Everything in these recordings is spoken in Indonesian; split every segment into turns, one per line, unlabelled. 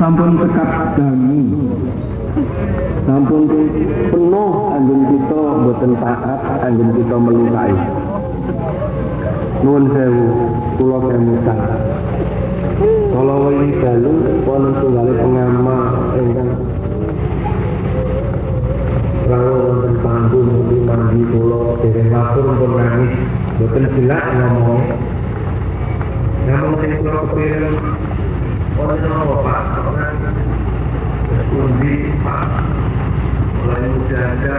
sampun cekap dangu, sampun penuh anggen kita boten taat, anggen kita melukai. Nuwun sewu, kula kemutan. Kalau ini dalu wonten tunggale pengamal ingkang rawuh wonten panggung mugi mandi kula dereng lapor pun nangis boten jelak ngomong. Namun sing kula kepengin wonten apa Pak? Undi Pak. Mulai muda-muda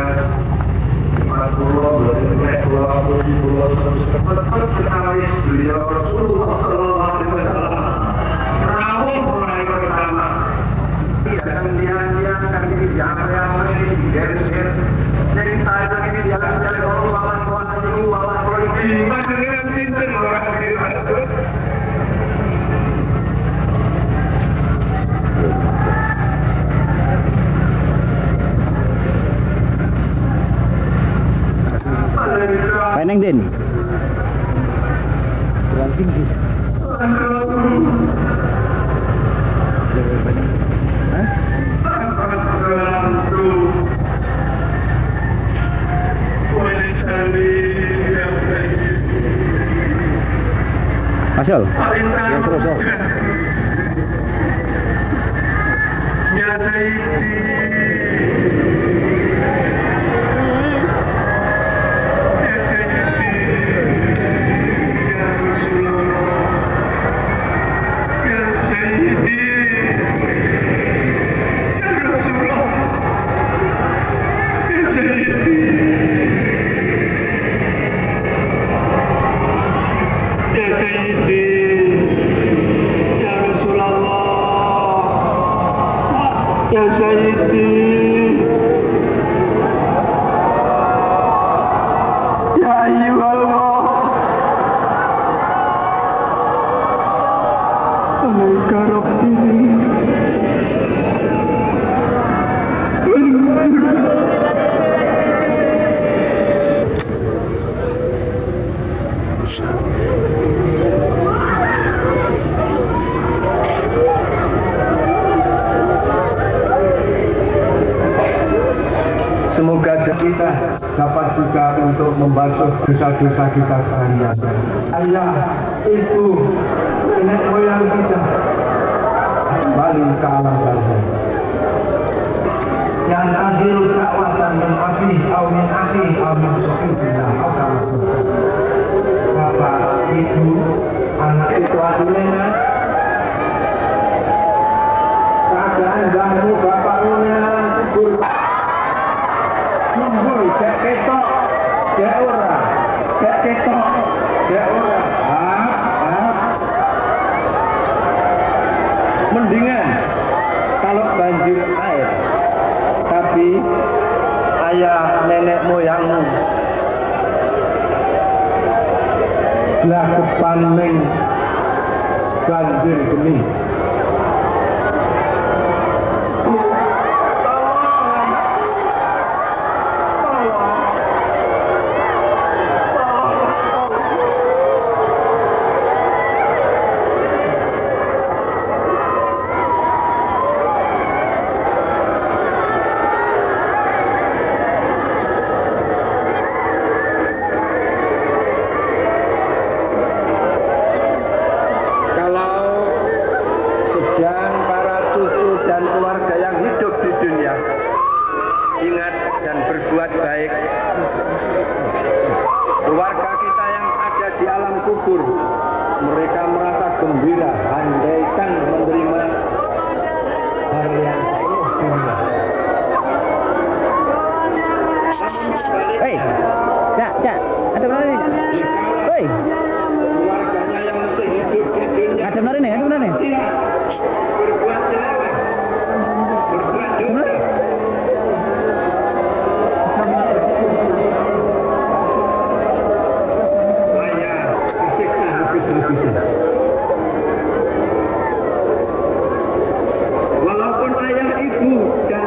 Pak kula boten nek kula puji kula cepet-cepet ketawis beliau Rasulullah sallallahu alaihi wasallam. Rawuh mulai pertama. Tidak dia kami jangan ini geser. Jadi saya ini jalan-jalan orang lawan itu lawan polisi. Masih dengan pinter orang itu.
Peneng din. Kurang tinggi. Masuk. Yang terus. Ya
Semoga kita dapat juga untuk membasuh dosa-dosa kita sekalian. Ayah, ibu, nenek moyang kita kembali ke alam barzah. Yang akhir dakwatan min abi, au min akhi, au min sahibina, au kama Bapak, ibu, anak itu artinya keadaan ganggu bapaknya tidur. Cek ketok, cek ora, cek ketok, cek ora. Mendingan kalau banjir air, tapi ayah nenek moyangmu lah kepaning banjir geni. Mereka merasa gembira andaikan menerima hal yang dunia.
Hei, cak, ada benar ini? Hei,
Keluarganya yang masih hidup di dunia.
ada benar ini?
Berbuat jelek, berbuat dosa. Walaupun ayah ibu dan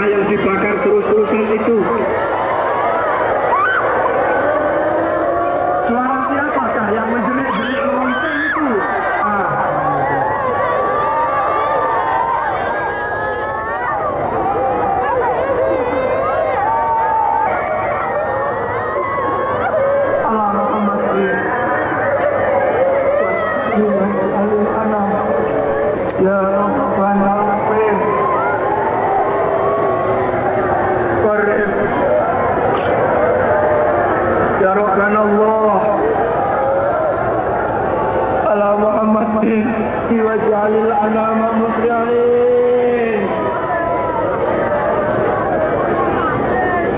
apakah yang dibakar terus-terusan itu? Suara siapakah yang menjerit-jerit lonceng itu? Ya Rabbana Ya Rabbana Allah ala Muhammadin waj'alil anama muslimin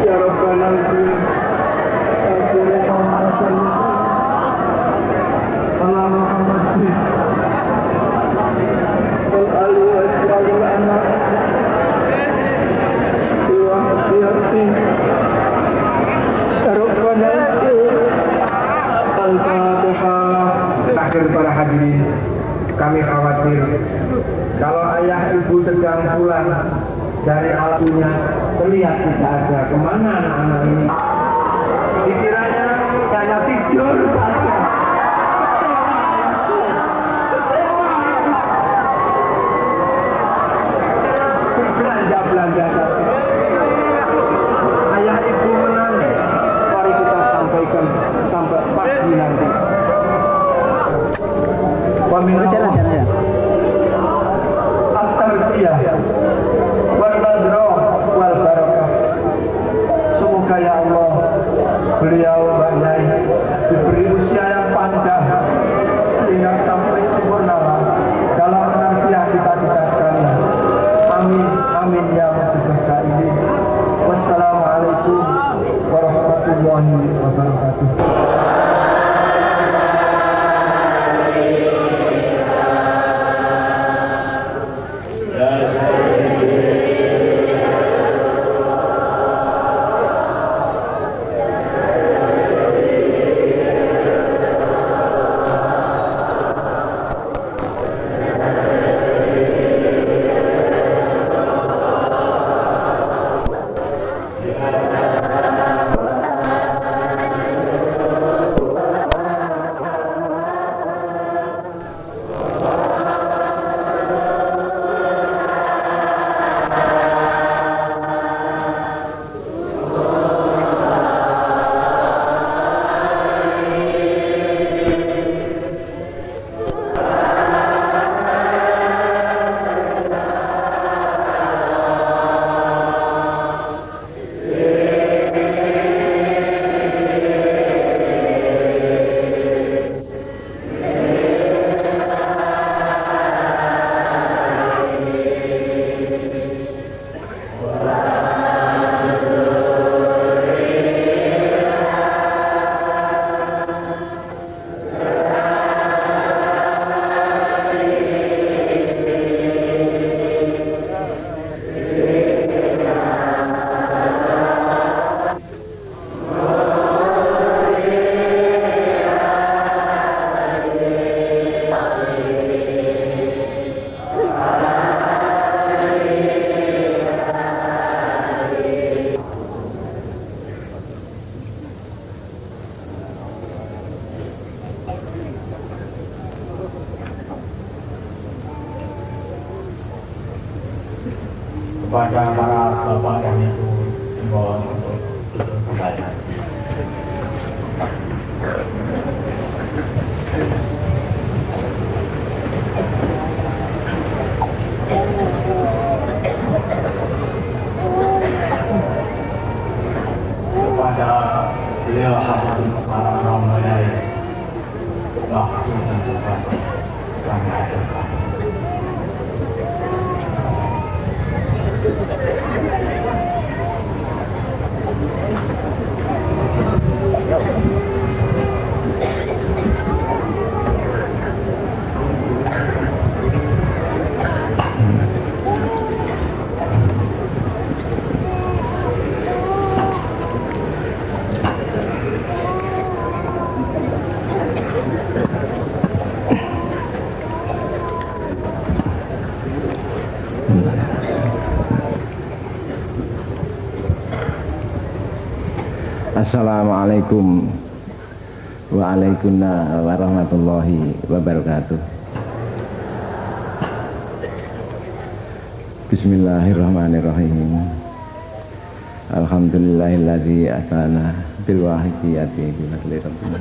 Ya Rabbana ala Muhammadin Akhir para hadirin, kami khawatir kalau ayah ibu sedang pulang dari alatunya terlihat tidak ada, kemana anak-anak ini? Dikiranya hanya tidur saja. Belanja saja. Ayah ibu menanti, mari kita sampaikan sampai pagi nanti. Waminallah at-tarbiyah wal nadroh wal barakah. Semoga ya Allah beliau Mbak Yai diberi usia yang panjang sehingga sampai sempurna dalam menarbiah kita sekalian. Amin amin ya Rabbal alamin. Wassalamualaikum warahmatullahi wabarakatuh.
Kepada para bapak dan ibu himbauan untuk duduk kembali. Kepada beliau Habibul Para Ramayai waktu dan tempat kami aturkan.
Assalamualaikum waalaikumsalam warahmatullahi wabarakatuh. Bismillahirrahmanirrahim. Alhamdulillahilladzi atana bil wahidiyati bi fadli rabbina.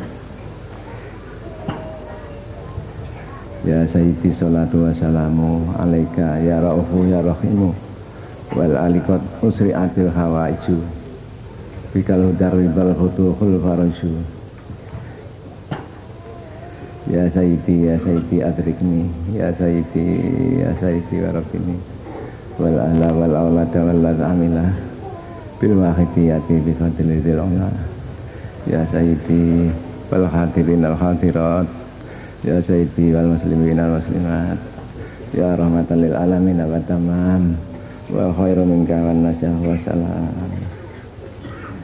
Ya sayyidi salatu wassalamu alaika ya raufu ya rahimu wal alikot usri'atil hawaiju bikal hudar wibal futuhul faraju. Ya sayyidi adrikni ya sayyidi warabini wal ahla wal awlada wal ladhamila bil wahidiyati bi fadli dzil'ula. Ya sayyidi wal hadirin al hadirat ya sayyidi wal muslimin al muslimat ya rahmatan lil alamin wa tamam wa khairu minka wan nasyah wa salam.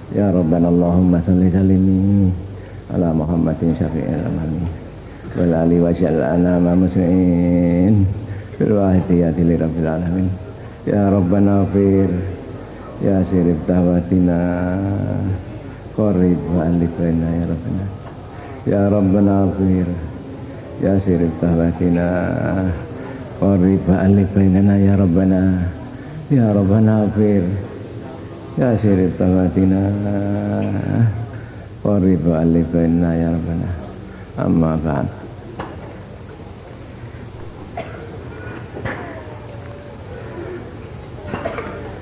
Ya rabbana Allahumma salli salimi ala Muhammadin syafi'il amami wal ali wa syal'ana ma muslimin bil wahidiyati li rabbil alamin. Ya rabbana fir ya sirif da'watina qarib wa alif baina ya rabbana. Ya rabbana fir ya sirif da'watina qarib wa alif bainana ya rabbana. Ya rabbana fir ya sirif da'watina qarib wa alif bainana ya rabbana. Amma ba'd.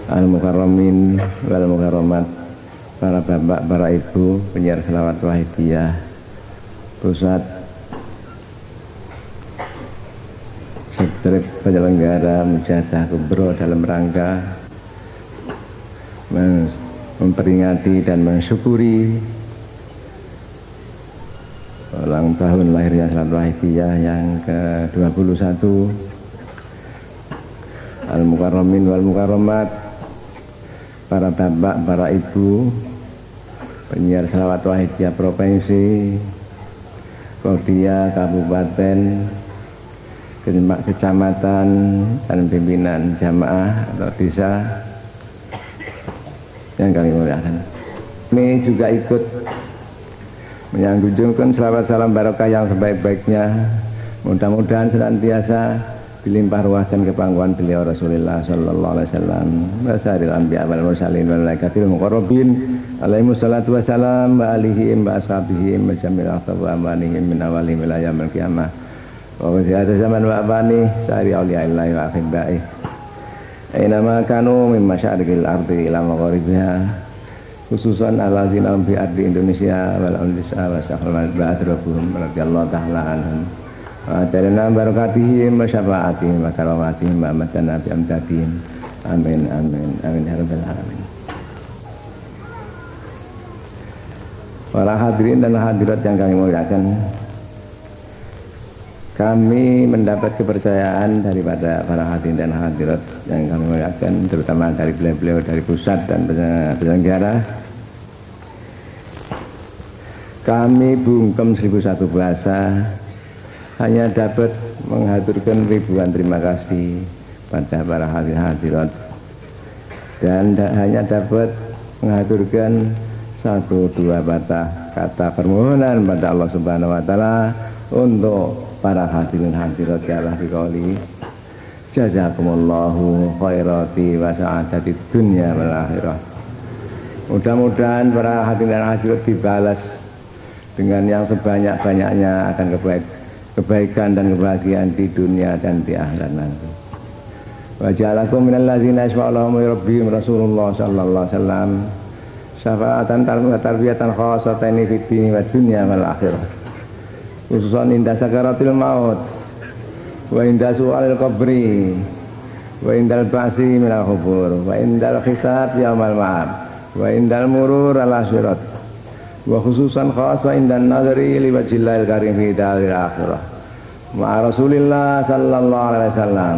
Al-Mukarramin wal Mukarramat, para bapak, para ibu penyiar selawat wahidiyah pusat sekretariat penyelenggara mujahadah kubro dalam rangka memperingati dan mensyukuri ulang tahun lahirnya selawat wahidiyah yang ke-21. Al-Mukarramin wal Mukarramat, para bapak, para ibu penyiar selawat wahidiyah provinsi, Kodia, kabupaten, kecamatan, dan pimpinan jamaah atau desa yang kami muliakan. Kami juga ikut menyanjungkan selawat salam barokah yang sebaik-baiknya, mudah-mudahan senantiasa dilimpah ruah dan kepangkuan beliau Rasulullah sallallahu alaihi wasallam wa sa'iril anbiya wal mursalin wal malaikatil muqarrabin alaihi wassalatu wassalam wa alihim wa ashabihim wa jamil akhtab wa amanihim min awalihim ila yaumil qiyamah wa wasi'ata zaman wa abani sa'iri awliya'illahi wa akhibba'i aina ma kanu min masyariqil ardi ila magharibiha khususan alazina bi ardi Indonesia wal Indonesia wa sahal ba'drabuhum radhiyallahu ta'ala anhum Adarina barakatihim wa syafaatihim wa karamatihim wa amatana bi amdadihim. Amin amin amin ya rabbal alamin. Para hadirin dan hadirat yang kami muliakan, kami mendapat kepercayaan daripada para hadirin dan hadirat yang kami muliakan, terutama dari beliau-beliau dari pusat dan penyelenggara. Kami bungkem 1001 bahasa hanya dapat mengaturkan ribuan terima kasih pada para hadirat dan hanya dapat mengaturkan 1-2 patah kata permohonan pada Allah Subhanahu wa taala untuk para hadirin hadirat ya Allah biqauli jazakumullahu khairati wa sa'adatid dunya wal akhirah. Mudah-mudahan para hadirin dan hadirat dibalas dengan yang sebanyak-banyaknya akan kebaikan dan kebahagiaan di dunia dan di akhirat nanti. Wa ja'alakum minal ladzina yashfa'uhum rabbihim Rasulullah sallallahu alaihi wasallam syafa'atan tarbiyatan khassatan fid dini wad dunya wal akhirah. Khususan inda sakaratil maut wa inda su'alil qabri wa indal ba'si minal qubur wa indal hisab yaumal ma'ad wa indal murur ala sirat wa khususan khasa indan nadri li wajhillahil karim fi daril akhirah ma Rasulillah sallallahu alaihi wasallam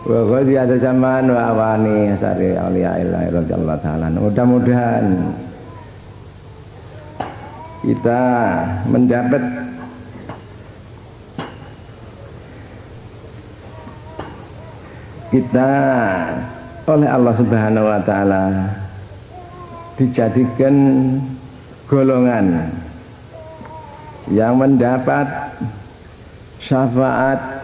wa ghadi ada zaman wa awani asari auliyaillah radhiyallahu ta'ala. Mudah-mudahan kita mendapat oleh Allah Subhanahu wa taala dijadikan golongan yang mendapat syafaat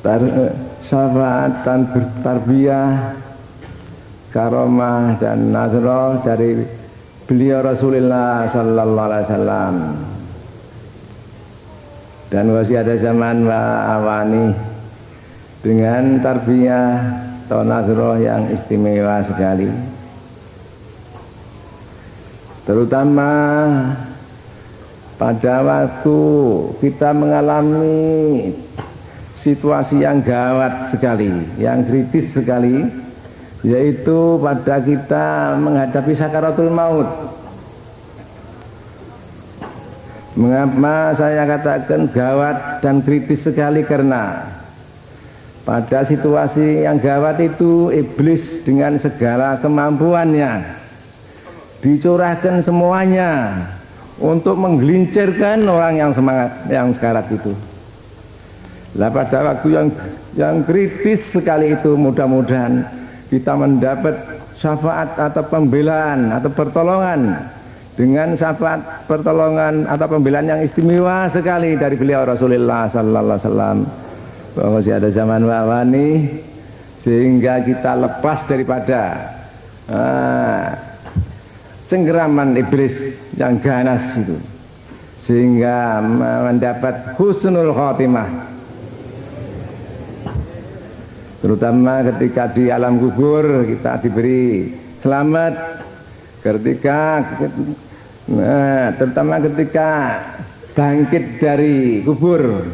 dan bertarbiyah, karomah dan nazroh dari beliau Rasulullah sallallahu alaihi wasallam. Dan masih ada zaman wa awani dengan tarbiyah atau nazroh yang istimewa sekali, terutama pada waktu kita mengalami situasi yang gawat sekali, yang kritis sekali, yaitu pada kita menghadapi sakaratul maut. Mengapa saya katakan gawat dan kritis sekali? Karena pada situasi yang gawat itu iblis dengan segala kemampuannya dicurahkan semuanya untuk menggelincirkan orang yang semangat, yang sekarat itu. Lah pada waktu yang kritis sekali itu, mudah-mudahan kita mendapat syafaat atau pembelaan atau pertolongan, dengan syafaat, pertolongan atau pembelaan yang istimewa sekali dari beliau Rasulullah sallallahu alaihi wasallam. Bahwa masih ada zaman wawani, sehingga kita lepas daripada cengkeraman iblis yang ganas itu, sehingga mendapat husnul khotimah, terutama ketika di alam kubur kita diberi selamat, terutama ketika bangkit dari kubur,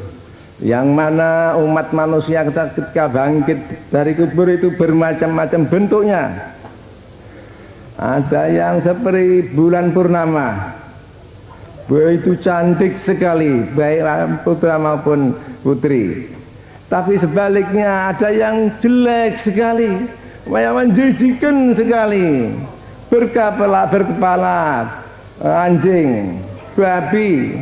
yang mana umat manusia ketika bangkit dari kubur itu bermacam-macam bentuknya. Ada yang seperti bulan purnama, begitu cantik sekali, baik putra maupun putri. Tapi sebaliknya ada yang jelek sekali, yang menjijikkan sekali, berkepala anjing, babi,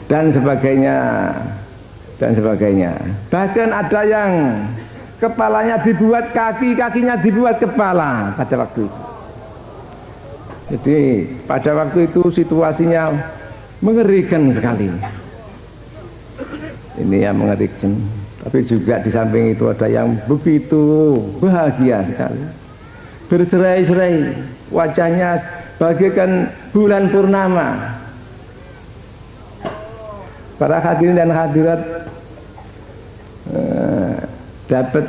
dan sebagainya. Bahkan ada yang kepalanya dibuat kaki, kakinya dibuat kepala pada waktu itu. Jadi pada waktu itu situasinya mengerikan sekali. Ini yang mengerikan. Tapi juga di samping itu ada yang begitu bahagia sekali, berserai-serai, wajahnya bagaikan bulan purnama. Para hadirin dan hadirat dapat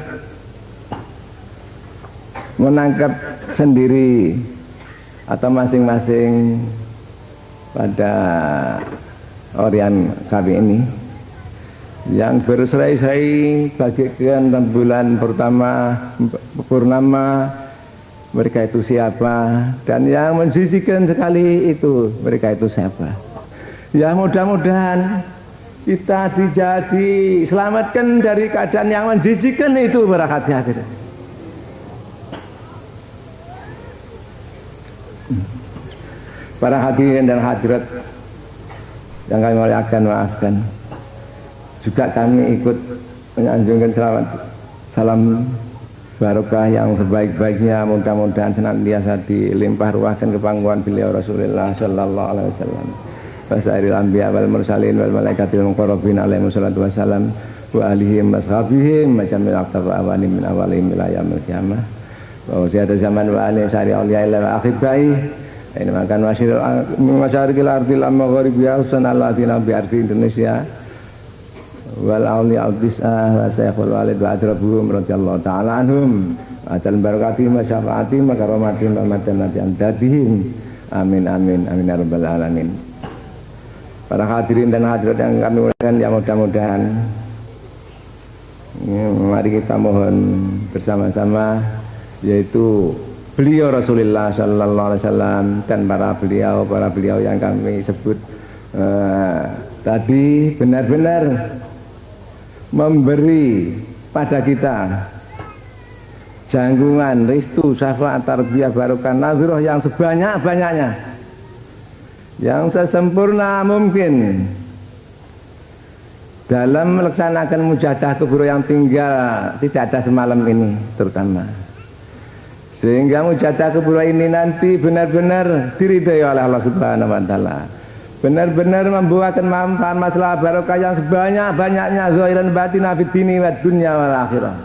menangkap sendiri atau masing-masing pada Orian kami ini yang berserai-serai bagaikan bulan pertama purnama, mereka itu siapa, dan yang menjijikkan sekali itu mereka itu siapa. Ya mudah-mudahan kita diselamatkan dari keadaan yang menjijikkan itu, para hadirin. Para hadirin dan hadirat yang kami muliakan, maafkan juga kami ikut menyanjungkan salam barokah yang sebaik-baiknya, mudah-mudahan senantiasa dilimpah ruahkan kepangkuan beliau Rasulullah sallallahu alaihi wasallam, wasairil anbiya wal mursalin wal malaikatil muqarrabin alaihi wassalatu wassalam, wa alihim washabihim majamil aqtafa awani min awalihim ila yaumil qiyamah, wa usiada zaman wa alih syari awliya illa wa akhibai ini makan masyarikil ardil amma gharibiyah usan al-ladina bi ardi Indonesia wal awliya al-dis'ah wa saykhul walid wa adrabuhum radiyallahu ta'ala anhum ajal barakatihim wa syafaatihim wa karomatihim wa madanati amdadihim, amin amin amin ya rabbal alamin. Para hadirin dan hadirat yang kami muliakan, ya mudah-mudahan mari kita mohon bersama-sama, yaitu beliau Rasulullah sallallahu alaihi wasallam dan para beliau yang kami sebut tadi benar-benar memberi pada kita janggungan, restu, syafaat, tarbiyah, barokah, nazroh yang sebanyak-banyaknya, yang sesempurna mungkin, dalam melaksanakan mujahadah kubro yang tinggal tidak ada semalam ini terutama, sehingga mujahadah kubro ini nanti benar-benar diridhai oleh Allah Subhanahu wa taala, benar-benar membuahkan manfaat masalah barokah yang sebanyak-banyaknya zahiran batin fid dini wad dunya wal akhirah.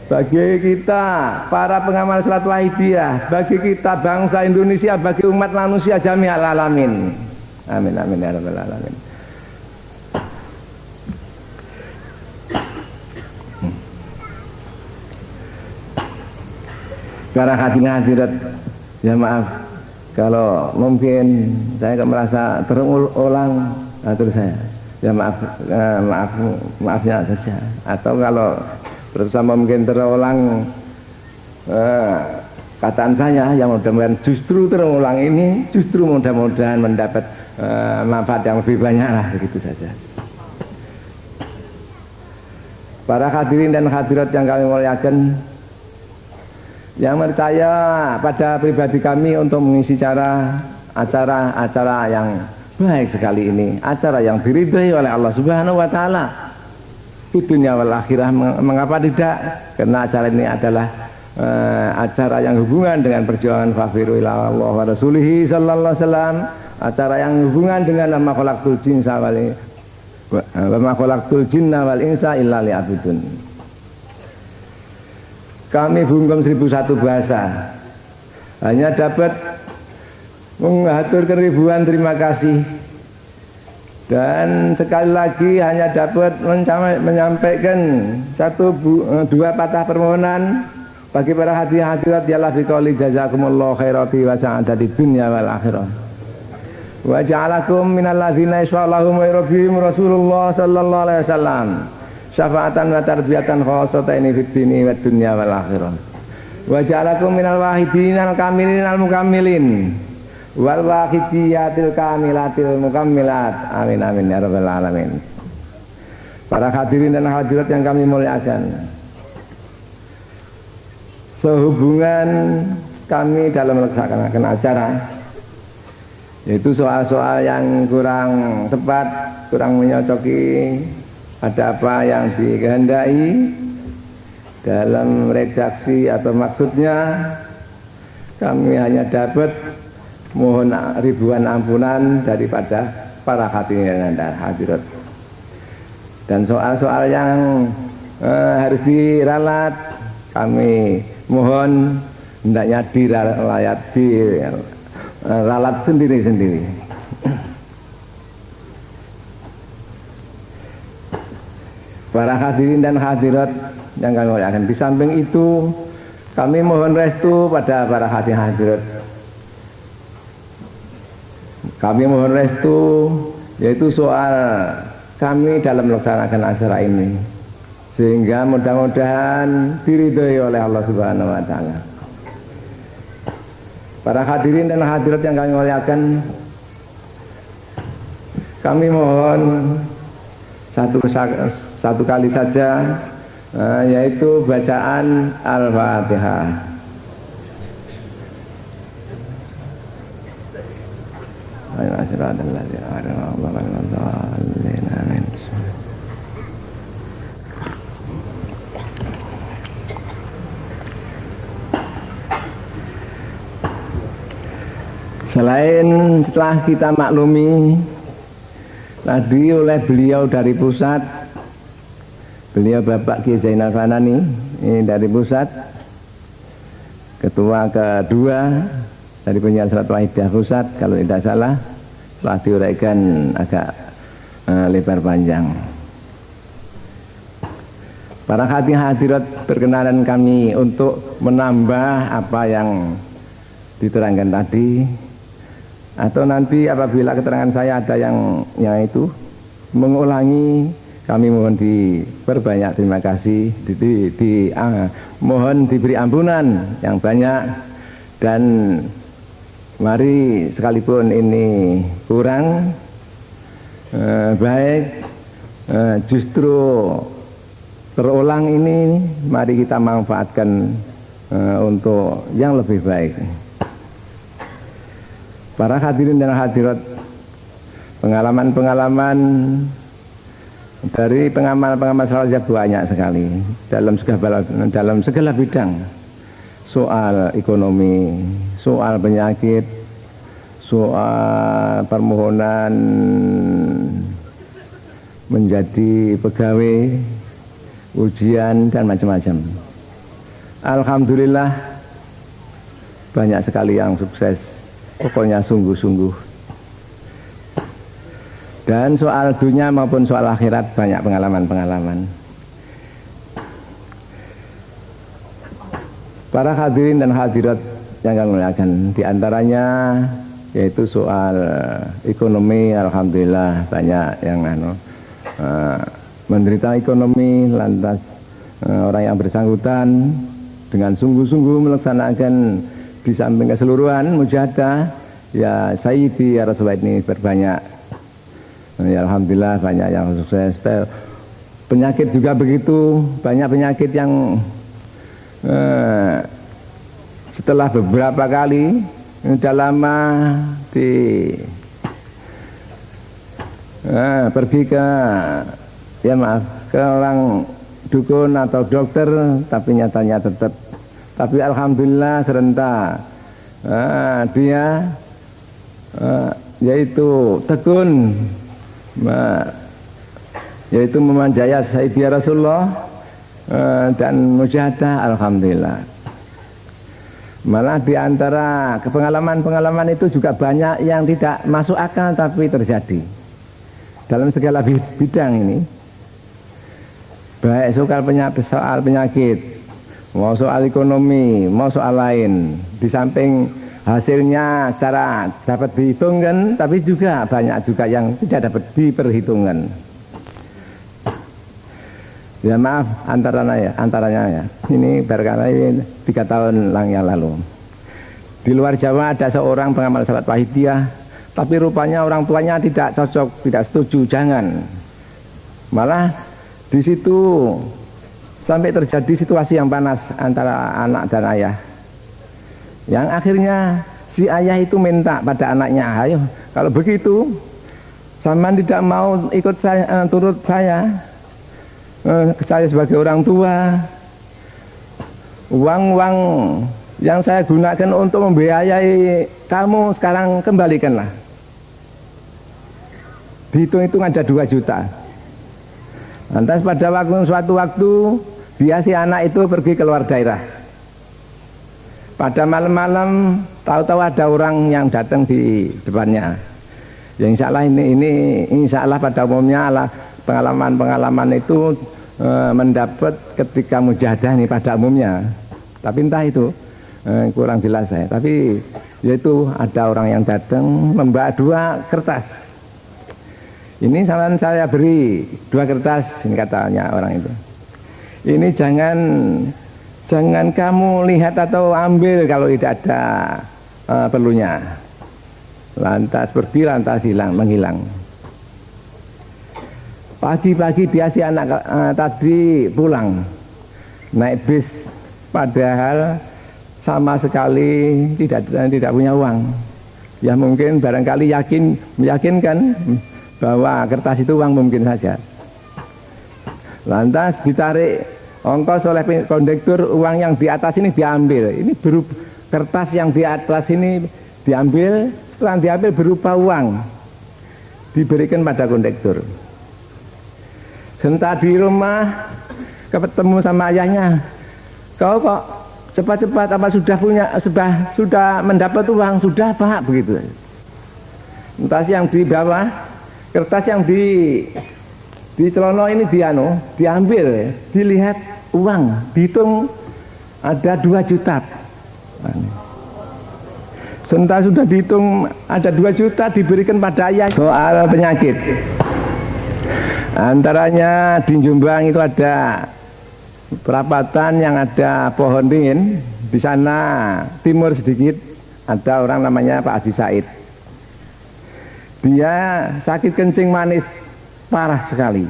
Bagi kita para pengamal salat wahidiyah, bagi kita bangsa Indonesia, bagi umat manusia jami'al alamin. Amin amin ya rabbal alamin. Para hadirat, ya maaf kalau mungkin saya merasa terulang atur saya, ya maafnya saja. Atau kalau bersama mungkin terulang kataan saya yang mudah-mudahan justru terulang ini justru mudah-mudahan mendapat manfaat yang lebih banyak lah, begitu saja. Para hadirin dan hadirat yang kami muliakan, yang percaya pada pribadi kami untuk mengisi acara yang baik sekali ini, acara yang diridhai oleh Allah Subhanahu wa taala di dunia wal akhirah. Mengapa tidak? Karena acara ini adalah acara yang hubungan dengan perjuangan fafiru ila Allah wa rasulihi sallallahu alaihi wasallam, acara yang hubungan dengan ma khalaqtul jinna wal insa illa liya'budun. Kami bungkam 1001 bahasa hanya dapat mengaturkan ribuan terima kasih, dan sekali lagi hanya dapat menyampaikan dua patah permohonan bagi para hadirat yalah biqauli jazakumullahu khairati wa sa'adati dunya wal akhirah wa ja'alakum minal ladzina yashfa'ullahum wa yurabihim Rasulullah sallallahu alaihi wasallam syafaatan wa tarbiyatan khosotaini fid dini wa dunya wal akhirah wa ja'alakum minal wahidin al kamilin al mukammilin wal wahidiyatil kamilatil mukammilat. Amin amin ya rabbal alamin. Para hadirin dan hadirat yang kami muliakan, sehubungan kami dalam melaksanakan acara, yaitu soal-soal yang kurang tepat, kurang menyocoki ada apa yang dikehendaki dalam redaksi atau maksudnya, kami hanya dapat mohon ribuan ampunan daripada para hadirin dan hadirat. Dan soal-soal yang harus diralat, kami mohon hendaknya diralat sendiri-sendiri. Para hadirin dan hadirat yang kami muliakan, di samping itu kami mohon restu pada para hadirin hadirat. Kami mohon restu yaitu soal kami dalam melaksanakan acara ini, sehingga mudah-mudahan diridhai oleh Allah Subhanahu wa taala. Para hadirin dan hadirat yang kami muliakan, kami mohon satu kali saja, yaitu bacaan Al-Fatihah. Selain setelah kita maklumi tadi oleh beliau dari pusat, beliau Bapak Ki Zainal Fanani ini dari pusat, ketua kedua dari penyiar salat wahidiyah pusat kalau tidak salah, telah diuraikan agak lebar panjang. Para hadirat berkenalan kami untuk menambah apa yang diterangkan tadi, atau nanti apabila keterangan saya ada yang itu mengulangi, kami mohon diperbanyak terima kasih, mohon diberi ampunan yang banyak, dan mari sekalipun ini kurang baik, justru terulang ini mari kita manfaatkan untuk yang lebih baik. Para hadirin dan hadirat, pengalaman-pengalaman Dari pengamal-pengamal saja banyak sekali dalam segala bidang. Soal ekonomi, soal penyakit, soal permohonan menjadi pegawai, ujian dan macam-macam. Alhamdulillah banyak sekali yang sukses. Pokoknya sungguh-sungguh. Dan soal dunia maupun soal akhirat banyak pengalaman-pengalaman. Para hadirin dan hadirat yang kami muliakan, di antaranya yaitu soal ekonomi. Alhamdulillah banyak yang menderita ekonomi, lantas orang yang bersangkutan dengan sungguh-sungguh melaksanakan di samping keseluruhan mujahadah, ya Sayyidi ya Rasulullah ini berbanyak. Ya Alhamdulillah banyak yang sukses. Penyakit juga begitu, banyak penyakit yang setelah beberapa kali sudah lama pergi ke orang dukun atau dokter, tapi nyatanya tetap. Tapi alhamdulillah serentak dia yaitu tekun, yaitu memanjaya Sayyidi Rasulullah dan mujahadah. Alhamdulillah. Malah di antara pengalaman-pengalaman itu juga banyak yang tidak masuk akal tapi terjadi dalam segala bidang ini, baik soal penyakit, mau soal ekonomi, mau soal lain. Di samping hasilnya cara dapat dihitungkan, tapi juga banyak juga yang tidak dapat diperhitungkan. Ya maaf antaranya ya. Ini barangkali 3 tahun yang lalu. Di luar Jawa ada seorang pengamal salat wahidiyah, tapi rupanya orang tuanya tidak cocok, tidak setuju, jangan. Malah di situ sampai terjadi situasi yang panas antara anak dan ayah. Yang akhirnya si ayah itu minta pada anaknya, ayo kalau begitu Saman tidak mau ikut saya, turut saya sebagai orang tua, uang-uang yang saya gunakan untuk membiayai kamu sekarang kembalikanlah. Dihitung-hitung ada 2 juta. Lantas pada suatu waktu dia si anak itu pergi keluar daerah. Pada malam-malam tahu-tahu ada orang yang datang di depannya. Ya insya Allah ini insya Allah pada umumnya pengalaman-pengalaman itu mendapat ketika mujahadah ini pada umumnya. Tapi entah itu kurang jelas saya. Tapi yaitu ada orang yang datang membawa 2 kertas. Ini saya beri 2 kertas, ini katanya orang itu. Ini jangan kamu lihat atau ambil kalau tidak ada perlunya. Lantas pergi, lantas menghilang. Pagi-pagi dia si anak tadi pulang naik bis, padahal sama sekali tidak punya uang. Ya mungkin barangkali meyakinkan bahwa kertas itu uang mungkin saja. Lantas ditarik ongkos oleh kondektur, uang yang di atas ini diambil. Ini berupa kertas yang di atas ini diambil, setelah diambil berupa uang diberikan pada kondektur. Sebentar di rumah ketemu sama ayahnya, kau kok cepat-cepat apa sudah mendapat uang? Sudah Pak, begitu. Entah yang di bawah kertas yang di celono ini diambil, dilihat uang, dihitung ada 2 juta. Sebentar sudah dihitung ada 2 juta diberikan pada ayah. Soal penyakit, antaranya di Jombang itu ada perapatan yang ada pohon ringin. Di sana timur sedikit ada orang namanya Pak Haji Said. Dia sakit kencing manis parah sekali.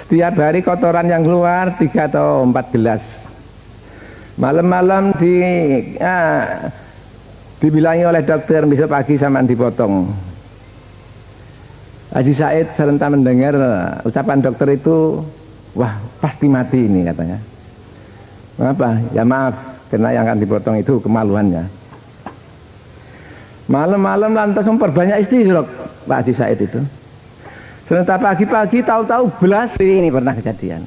Setiap hari kotoran yang keluar 3 atau 4 gelas. Malam-malam dibilangi oleh dokter besok pagi sama dipotong. Haji Said serentak mendengar ucapan dokter itu, wah pasti mati ini katanya. Mengapa? Ya maaf, karena yang akan dipotong itu kemaluannya. Malam-malam lantas memperbanyak istighraq Pak Haji Said itu. Serentak pagi-pagi tahu-tahu belas ini pernah kejadian.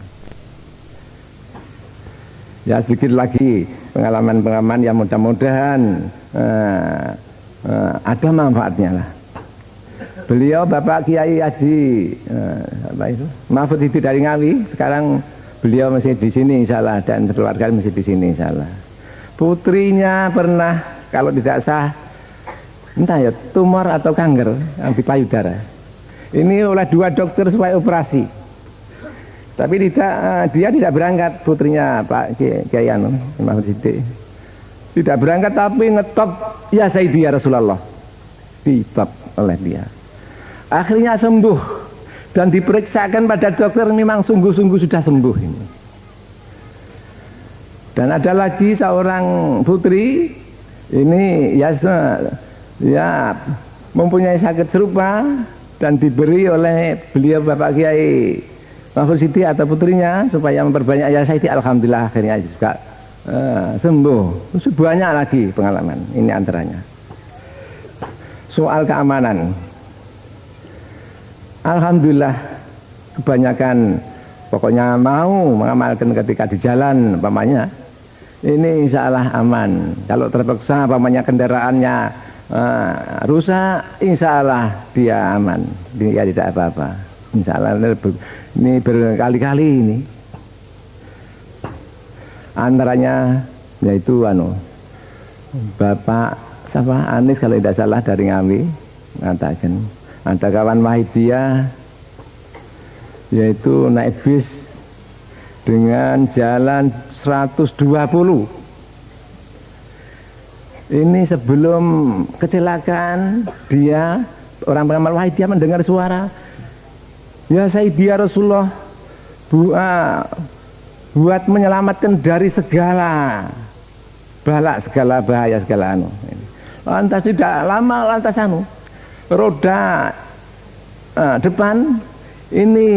Ya sedikit lagi pengalaman-pengalaman yang mudah-mudahan ada manfaatnya lah. Beliau Bapak Kiai Haji Mahfud Hidi dari Ngawi, sekarang beliau masih di sini insyaallah dan keluarga masih di sini insyaallah. Putrinya pernah kalau tidak sah entah ya tumor atau kanker di payudara. Ini oleh 2 dokter supaya operasi. Tapi dia tidak berangkat, putrinya Pak Kiai Mahfud Hidi. Tidak berangkat tapi ngetop ya Sayyidi ya Rasulullah. Ditop oleh dia. Akhirnya sembuh dan diperiksakan pada dokter memang sungguh-sungguh sudah sembuh ini. Dan ada lagi seorang putri ini ya mempunyai sakit serupa dan diberi oleh beliau Bapak Kiai Mahfud Siti atau putrinya supaya memperbanyak ya Sayyidi, alhamdulillah akhirnya juga sembuh. Banyak lagi pengalaman, ini antaranya. Soal keamanan, alhamdulillah kebanyakan pokoknya mau mengamalkan ketika di jalan umpamanya ini insya Allah aman. Kalau terpaksa umpamanya kendaraannya rusak, insya Allah dia aman, dia tidak apa-apa insya Allah. Ini berkali-kali ini antaranya yaitu Bapak siapa Anis kalau tidak salah dari Ngawi mengatakan ada kawan Wahidiyah yaitu naik bis dengan jalan 120. Ini sebelum kecelakaan dia orang pengamal Wahidiyah mendengar suara ya Sayyidi ya Rasulullah buat menyelamatkan dari segala balak, segala bahaya, segala lantas tidak lama lantas roda depan ini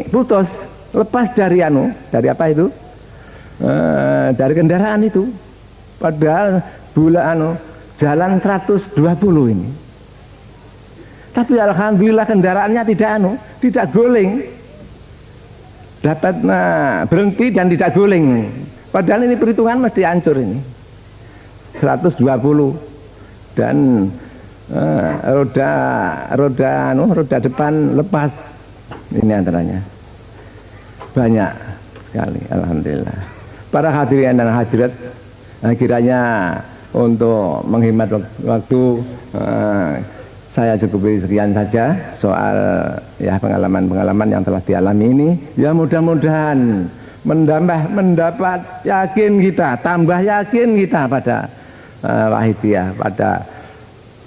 putus, lepas dari dari apa itu dari kendaraan itu, padahal jalan 120 ini. Tapi alhamdulillah kendaraannya tidak guling, dapat berhenti dan tidak guling. Padahal ini perhitungan mesti hancur ini 120 dan roda depan lepas. Ini antaranya banyak sekali, alhamdulillah. Para hadirin dan hadirat, kiranya untuk menghemat waktu saya cukupi sekian saja soal ya pengalaman-pengalaman yang telah dialami ini. Ya mudah-mudahan mendapat yakin kita, tambah yakin kita pada Wahidiyah, pada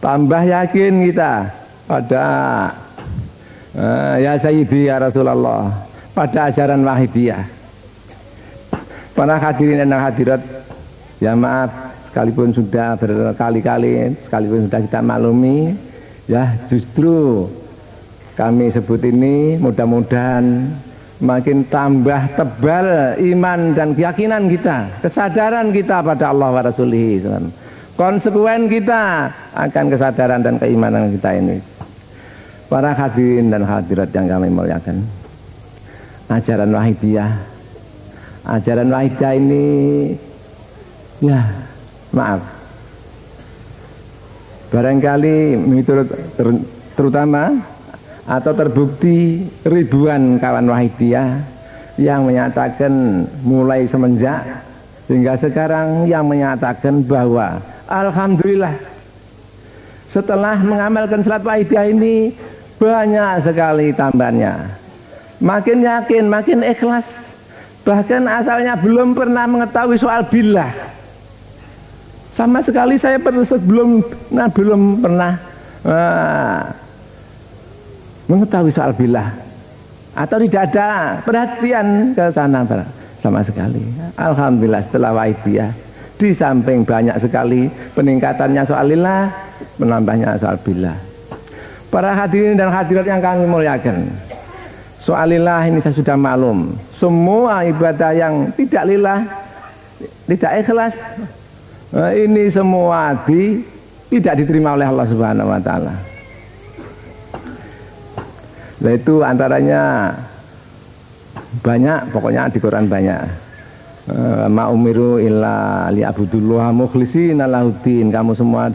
tambah yakin kita pada ya Sayyidi ya Rasulullah, pada ajaran Wahidiyah. Para hadirin dan hadirat, ya maaf sekalipun sudah berkali-kali, sekalipun sudah kita maklumi, ya justru kami sebut ini mudah-mudahan makin tambah tebal iman dan keyakinan kita, kesadaran kita pada Allah wa Rasulih, konsekuen kita akan kesadaran dan keimanan kita ini. Para hadirin dan hadirat yang kami muliakan, ajaran Wahidiyah ini ya maaf barangkali terutama atau terbukti ribuan kawan Wahidiyah yang menyatakan mulai semenjak hingga sekarang yang menyatakan bahwa alhamdulillah setelah mengamalkan salat Wahidiyah ini banyak sekali tambahannya, makin yakin, makin ikhlas, bahkan asalnya belum pernah mengetahui soal billah sama sekali. Saya belum pernah mengetahui soal billah atau tidak ada perhatian ke sana sama sekali. Alhamdulillah setelah Wahidiyah di samping banyak sekali peningkatannya soal lillah, menambahnya soal billah. Para hadirin dan hadirat yang kami muliakan, soal lillah ini saya sudah maklum. Semua ibadah yang tidak lillah, tidak ikhlas, ini semua tidak diterima oleh Allah Subhanahu wa Ta'ala. Nah, itu antaranya banyak, pokoknya di Quran banyak. Ma umiru illa liya'budullah mukhlishina lahuddin. Kamu semua,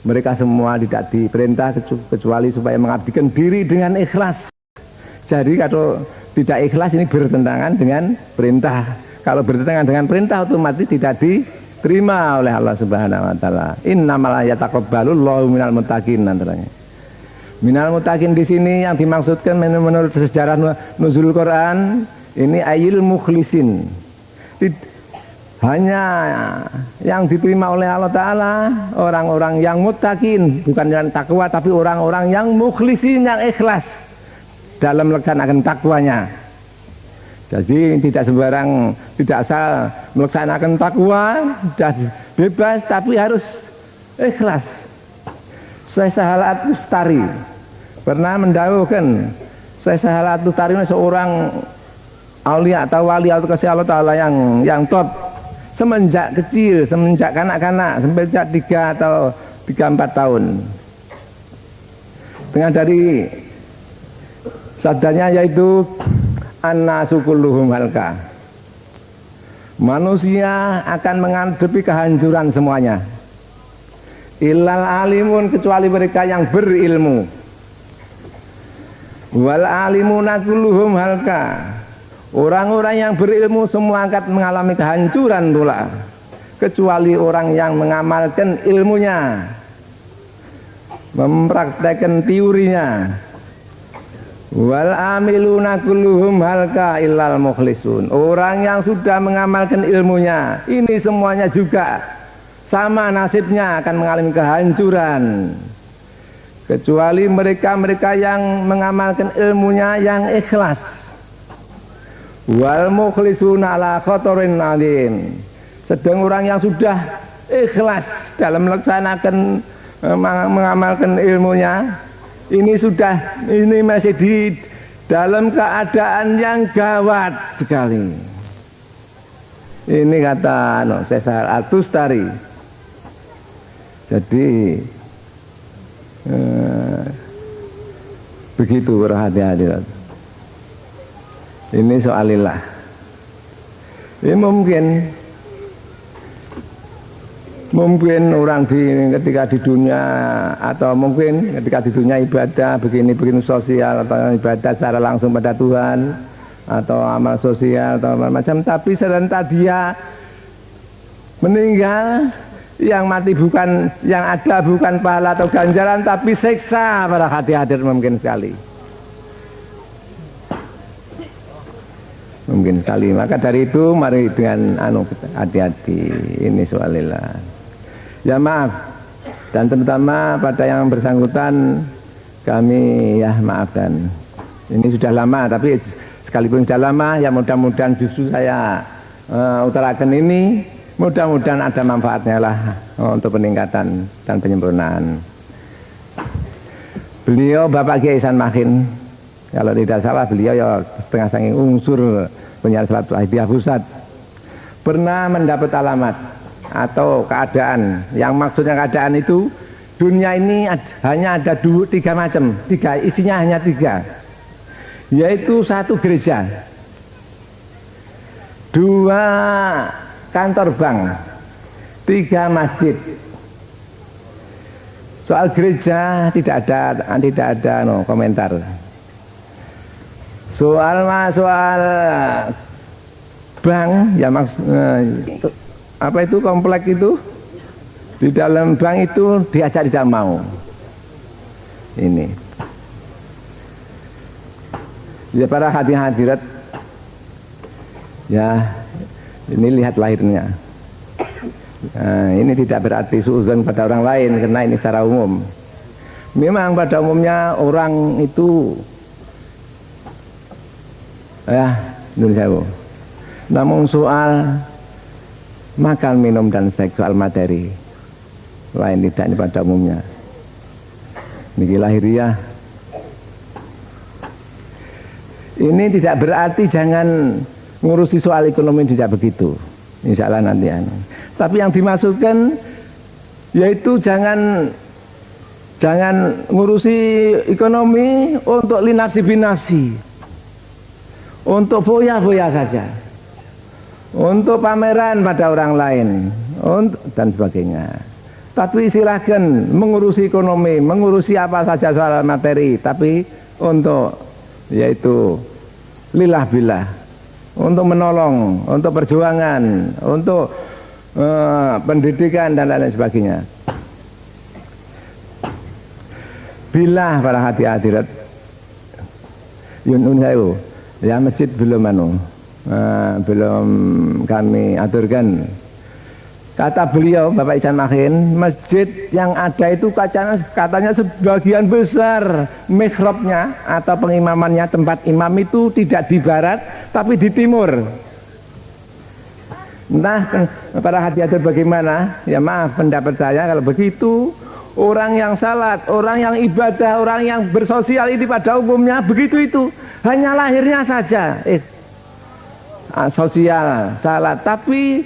mereka semua tidak diperintah kecuali supaya mengabdikan diri dengan ikhlas. Jadi kalau tidak ikhlas ini bertentangan dengan perintah. Kalau bertentangan dengan perintah otomatis tidak diterima oleh Allah Subhanahu wa Ta'ala. Innamal yataqabbalullahu minal muttaqin antaranya. Minal muttaqin di sini yang dimaksudkan menurut sejarah nuzul Quran ini ayil mukhlisin. Hanya yang diterima oleh Allah Ta'ala orang-orang yang muttaqin, bukan yang takwa tapi orang-orang yang mukhlisin, yang ikhlas dalam melaksanakan takwanya. Jadi tidak sembarang, tidak asal melaksanakan takwa dan bebas, tapi harus ikhlas. Syekh Sahal At-Tustari pernah mendahulukan. Syekh Sahal At-Tustari seorang aulia atau wali atau kasih Allah Ta'ala yang top semenjak kecil, semenjak kanak-kanak, semenjak 3 atau 3-4 tahun. Tengah dari sabdanya yaitu annasu kulluhum halka. Manusia akan menghadapi kehancuran semuanya. Illal alimun, kecuali mereka yang berilmu. Wal alimuna kulluhum halka. Orang-orang yang berilmu semua akan mengalami kehancuran pula, kecuali orang yang mengamalkan ilmunya, mempraktekkan teorinya. Wal amiluna kulluhum halka illal mukhlisun. Orang yang sudah mengamalkan ilmunya, ini semuanya juga sama nasibnya, akan mengalami kehancuran, kecuali mereka-mereka yang mengamalkan ilmunya yang ikhlas. Wal mukhlisuna ala khatarin alim. Sedang orang yang sudah ikhlas dalam melaksanakan mengamalkan ilmunya, ini masih di dalam keadaan yang gawat sekali. Ini kata Syekh Sahal At-Tustari. Jadi begitu berhati-hati. Ini soalillah. Ini mungkin orang ketika di dunia, atau mungkin ketika di dunia ibadah begini sosial atau ibadah secara langsung pada Tuhan atau amal sosial atau macam, tapi serentak dia meninggal, yang mati bukan, yang ada bukan pahala atau ganjaran tapi siksa pada hati hadir mungkin sekali. Mungkin sekali. Maka dari itu mari dengan hati-hati. Ini soalillah. Ya maaf, dan terutama pada yang bersangkutan kami ya maafkan. Ini sudah lama, tapi sekalipun sudah lama ya mudah-mudahan justru saya utarakan ini, mudah-mudahan ada manfaatnya lah untuk peningkatan dan penyempurnaan. Beliau Bapak Kiai Ihsan Makin, kalau tidak salah beliau ya setengah saking unsur penyiar Salatul Hidayah Pusat, pernah mendapat alamat atau keadaan, yang maksudnya keadaan itu dunia ini hanya ada 3 macam, isinya hanya 3, yaitu 1 gereja, 2 kantor bank, 3 masjid. Soal gereja tidak ada komentar. Soal bank ya apa itu komplek itu, di dalam bank itu diajak tidak mau. Ini ya para hadirat ya, ini lihat lahirnya. Nah, ini tidak berarti suudzon pada orang lain, karena ini secara umum. Memang pada umumnya orang itu ya Indonesia. Namun soal makan, minum dan seksual materi lain tidak, ini pada umumnya. Niki lahiriah. Ini tidak berarti jangan ngurusi soal ekonomi, tidak begitu. Insya Allah nanti. Tapi yang dimaksudkan yaitu jangan ngurusi ekonomi untuk linafsi binafsi, untuk foya-foya saja, untuk pameran pada orang lain, dan sebagainya. Tapi silahkan mengurusi ekonomi, mengurusi apa saja soal materi, tapi untuk yaitu lillah billah, untuk menolong, untuk perjuangan, untuk pendidikan dan lain sebagainya. Billah para hati hadirat Yunun saya ya masjid belum belum kami aturkan. Kata beliau Bapak Ihsan Makin, masjid yang ada itu katanya sebagian besar mihrabnya atau pengimamannya, tempat imam itu tidak di barat tapi di timur. Entah para hadiah bagaimana, ya maaf pendapat saya kalau begitu, orang yang salat, orang yang ibadah, orang yang bersosial ini pada umumnya begitu itu, hanya lahirnya saja sosial, salat, tapi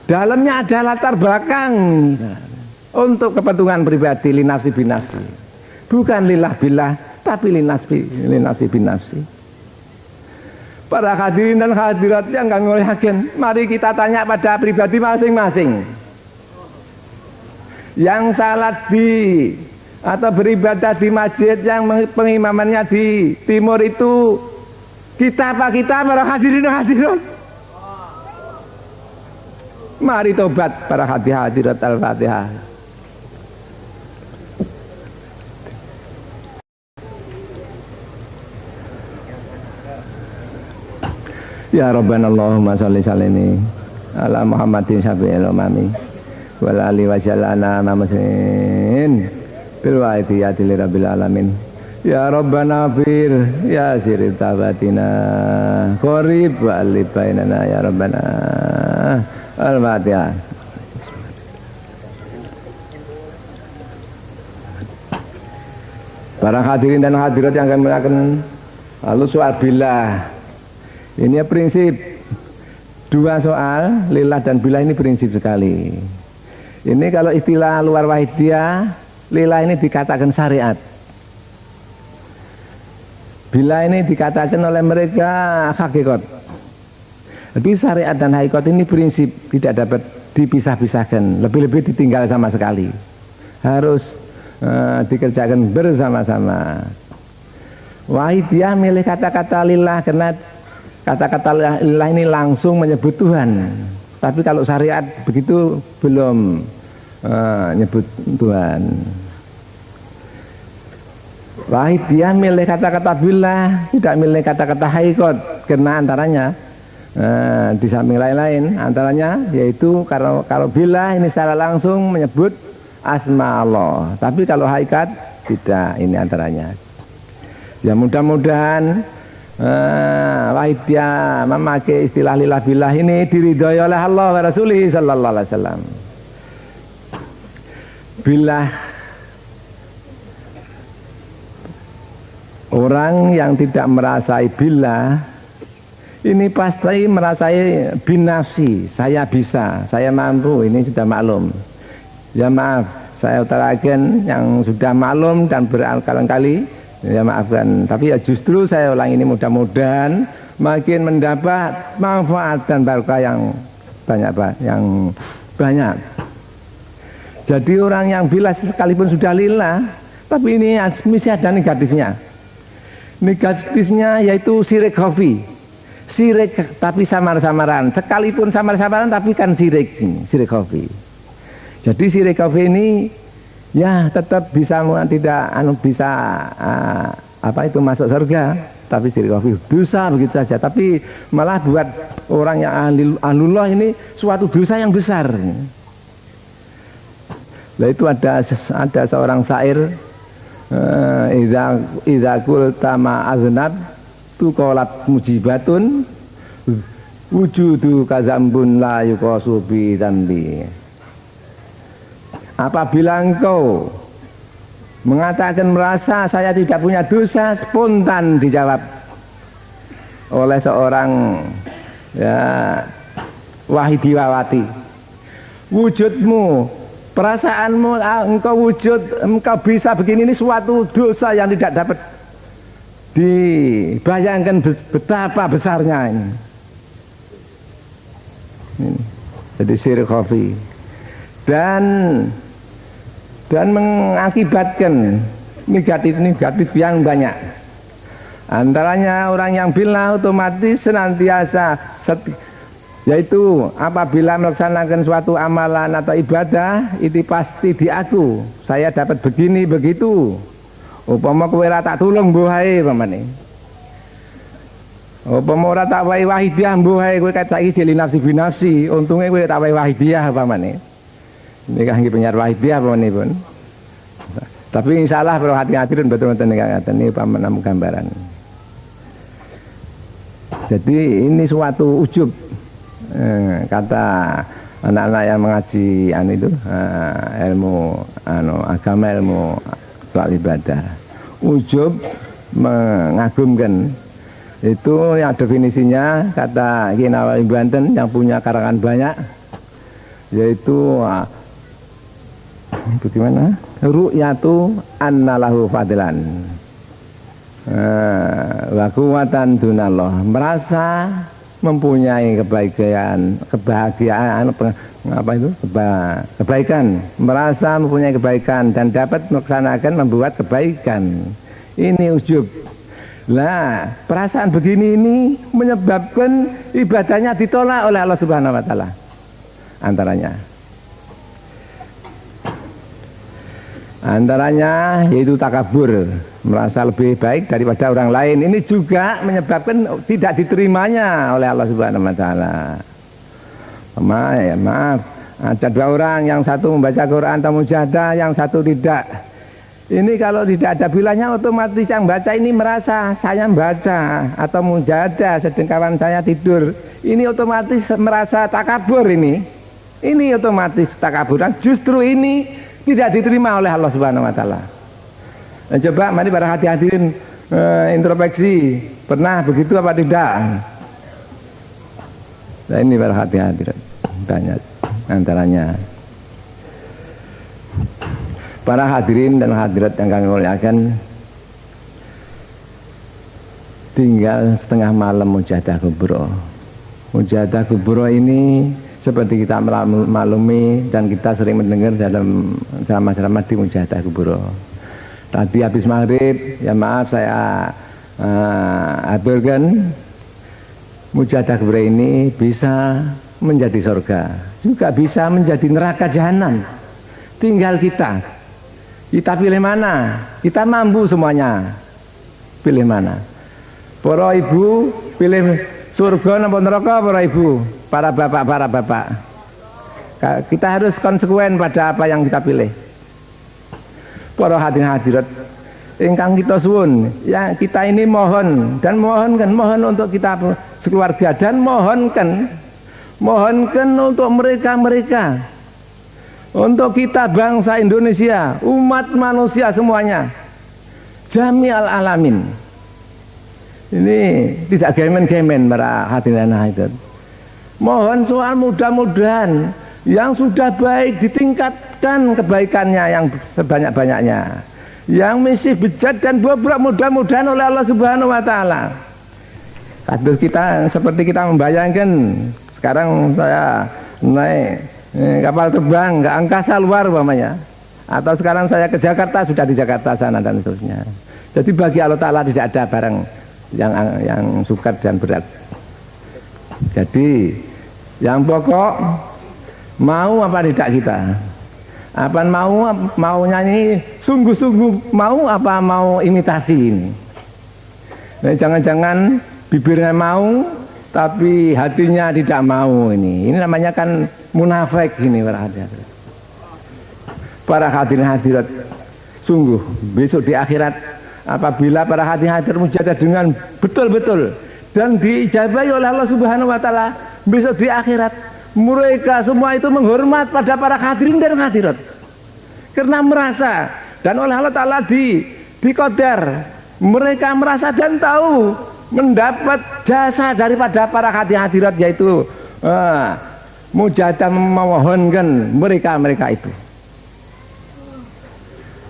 dalamnya ada latar belakang untuk kepentingan pribadi, linafsi binafsi, bukan lillah billah, tapi linafsi binafsi. Para hadirin dan hadirat yang kami muliakan, mari kita tanya pada pribadi masing-masing. Yang salat di atau beribadah di masjid yang pengimamannya di timur itu kita apa kita para hadirin dan hadirat? Mari tobat para hadirat Al-Fatihah. Ya Rabbana Allahumma sholli salini ala Muhammadin syafi'il umami wal ali wa jalana namasin bil wa'idiyati li rabbil alamin. Ya Rabbana fir ya sirri tabatina qarib wa alif bainana ya Rabbana. Al-Fatihah. Para hadirin dan hadirat yang kami muliakan, lalu soal billah. Ini prinsip dua soal, lillah dan billah ini prinsip sekali. Ini kalau istilah luar wahidiyah, lillah ini dikatakan syariat. Billah ini dikatakan oleh mereka hakikat. Jadi syariat dan hakikat ini prinsip tidak dapat dipisah-pisahkan, lebih-lebih ditinggal sama sekali. Harus dikerjakan bersama-sama. Wahidiyah milih kata-kata lillah karena kata-kata lillah ini langsung menyebut Tuhan. Tapi kalau syariat begitu belum nyebut Tuhan. Wahidiyah milih kata-kata billah, tidak milih kata-kata hakikat karena antaranya di samping lain-lain, antaranya yaitu kalau billah ini secara langsung menyebut asma Allah, tapi kalau hakikat tidak, ini antaranya. Ya mudah-mudahan Wahidiyah memakai istilah lillah billah ini diridhoi oleh Allah wa Rasulih sallallahu alaihi wasallam. Billah, orang yang tidak merasai billah ini pasti merasai binafsi, saya bisa, saya mampu, ini sudah maklum. Ya maaf, saya utarakan yang sudah maklum dan berkali-kali, ya maafkan. Tapi ya justru saya ulang ini mudah-mudahan makin mendapat manfaat dan barokah yang banyak. Jadi orang yang bila sekalipun sudah lillah, tapi ini mesti ada negatifnya. Negatifnya yaitu sirik khafi. Sirik tapi samar-samaran, sekalipun samar-samaran tapi kan sirik khafi. Jadi sirik khafi ini ya tetap bisa tidak bisa masuk surga, tapi sirik khafi dosa begitu saja, tapi malah buat orang yang ahlullah ini suatu dosa yang besar. Nah itu ada seorang syair, idza qulta ma aznab tu qalat mujibatun wujudu kazambun la yuqasu bi dzambi. Apabila engkau mengatakan merasa saya tidak punya dosa, spontan dijawab oleh seorang ya Wahidiwawati, wujudmu, perasaanmu, engkau wujud, engkau bisa begini, ini suatu dosa yang tidak dapat dibayangkan betapa besarnya ini. Jadi syirik khafi dan mengakibatkan negatif yang banyak. Antaranya orang yang bila otomatis senantiasa yaitu apabila melaksanakan suatu amalan atau ibadah itu pasti diaku saya dapat begini begitu. Upama kowe ora tak tulung mbuh ae pamane. Upama ora tak wae wahidiyah mbuh ae kowe kat saiki jeli nafsi binafsi, untunge kowe tak wae wahidiyah pamane. Ini kan penyiar wahidiyah pamane pun. Tapi insyaallah kalau hati-hati dan betul-betul ngaten ini pamenam gambaran. Jadi ini suatu ujub kata anak-anak yang mengaji ilmu agama, ilmu soal ibadah, ujub mengagumkan. Itu yang definisinya kata Ki Nawawi Banten yang punya karangan banyak, yaitu bagaimana ru'yatu annalahu fadilan wa quwwatan dunallah, merasa mempunyai kebahagiaan, kebaikan, merasa mempunyai kebaikan dan dapat melaksanakan membuat kebaikan. Ini ujub. Nah, perasaan begini ini menyebabkan ibadahnya ditolak oleh Allah Subhanahu wa taala. Antaranya yaitu takabur, merasa lebih baik daripada orang lain. Ini juga menyebabkan tidak diterimanya oleh Allah Subhanahu wa taala. Maaf, ada dua orang, yang satu membaca Quran atau mujahadah, yang satu tidak. Ini kalau tidak ada bilahnya otomatis yang baca ini merasa saya membaca atau mujahadah sedang kawan saya tidur. Ini otomatis merasa takabur ini. Ini otomatis takabur, dan justru ini tidak diterima oleh Allah Subhanahu wa taala. Nah, coba mari para hati-hadirin introspeksi, pernah begitu apa tidak? Nah, ini para hati-hadirin banyak antaranya. Para hadirin dan hadirat yang kami muliakan, tinggal setengah malam mujahadah kubro. Mujahadah kubro ini seperti kita maklumi dan kita sering mendengar dalam ceramah-ceramah di mujahadah kubro. Tadi habis maghrib, ya maaf saya aturkan, mujahadah kubro ini bisa menjadi surga, juga bisa menjadi neraka jahanam. Tinggal kita pilih mana. Kita mampu semuanya, pilih mana. Para ibu pilih surga atau neraka, para ibu, para bapak. Kita harus konsekuen pada apa yang kita pilih. Para hadirin hadirat ingkang kita suwun, ya kita ini mohon untuk kita sekeluarga, dan mohonkan untuk mereka, untuk kita bangsa Indonesia, umat manusia semuanya, jami'al alamin. Ini tidak gemen-gemen para hadirin hadirat. Mohon soal mudah-mudahan yang sudah baik ditingkatkan kebaikannya yang sebanyak-banyaknya. Yang masih bejat dan bobrok mudah-mudahan oleh Allah Subhanahu wa taala. Kados kita seperti kita membayangkan sekarang saya naik kapal terbang ke angkasa luar umpamanya, atau sekarang saya ke Jakarta, sudah di Jakarta sana dan seterusnya. Jadi bagi Allah Ta'ala tidak ada barang yang sukar dan berat. Jadi yang pokok mau apa tidak kita, apa maunya ini sungguh-sungguh mau apa mau imitasi ini. Nah, jangan-jangan bibirnya mau tapi hatinya tidak mau, ini namanya kan munafik ini para hadirin hadirat. Sungguh besok di akhirat apabila para hadirin hadirat mujahadah dengan betul-betul dan diijabahi oleh Allah Subhanahu wa taala, besok di akhirat mereka semua itu menghormat pada para hadirin dan hadirat karena merasa dan oleh Allah Ta'ala diqadar. Mereka merasa dan tahu mendapat jasa daripada para hadirat yaitu mujahadah memohonkan mereka itu.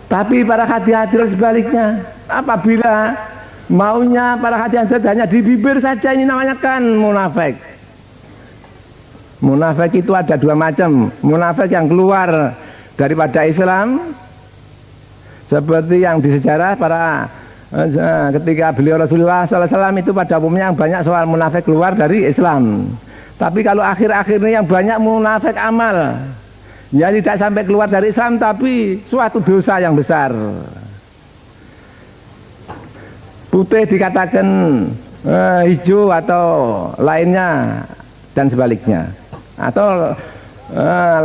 Tapi para hadirat sebaliknya, apabila maunya para hadirat hanya di bibir saja, ini namanya kan munafik. Munafik itu ada dua macam. Munafik yang keluar daripada Islam, seperti yang di sejarah para ketika beliau Rasulullah SAW itu pada umumnya yang banyak soal munafik keluar dari Islam. Tapi kalau akhir-akhir ini yang banyak munafik amal, ya tidak sampai keluar dari Islam tapi suatu dosa yang besar. Putih dikatakan hijau atau lainnya dan sebaliknya, atau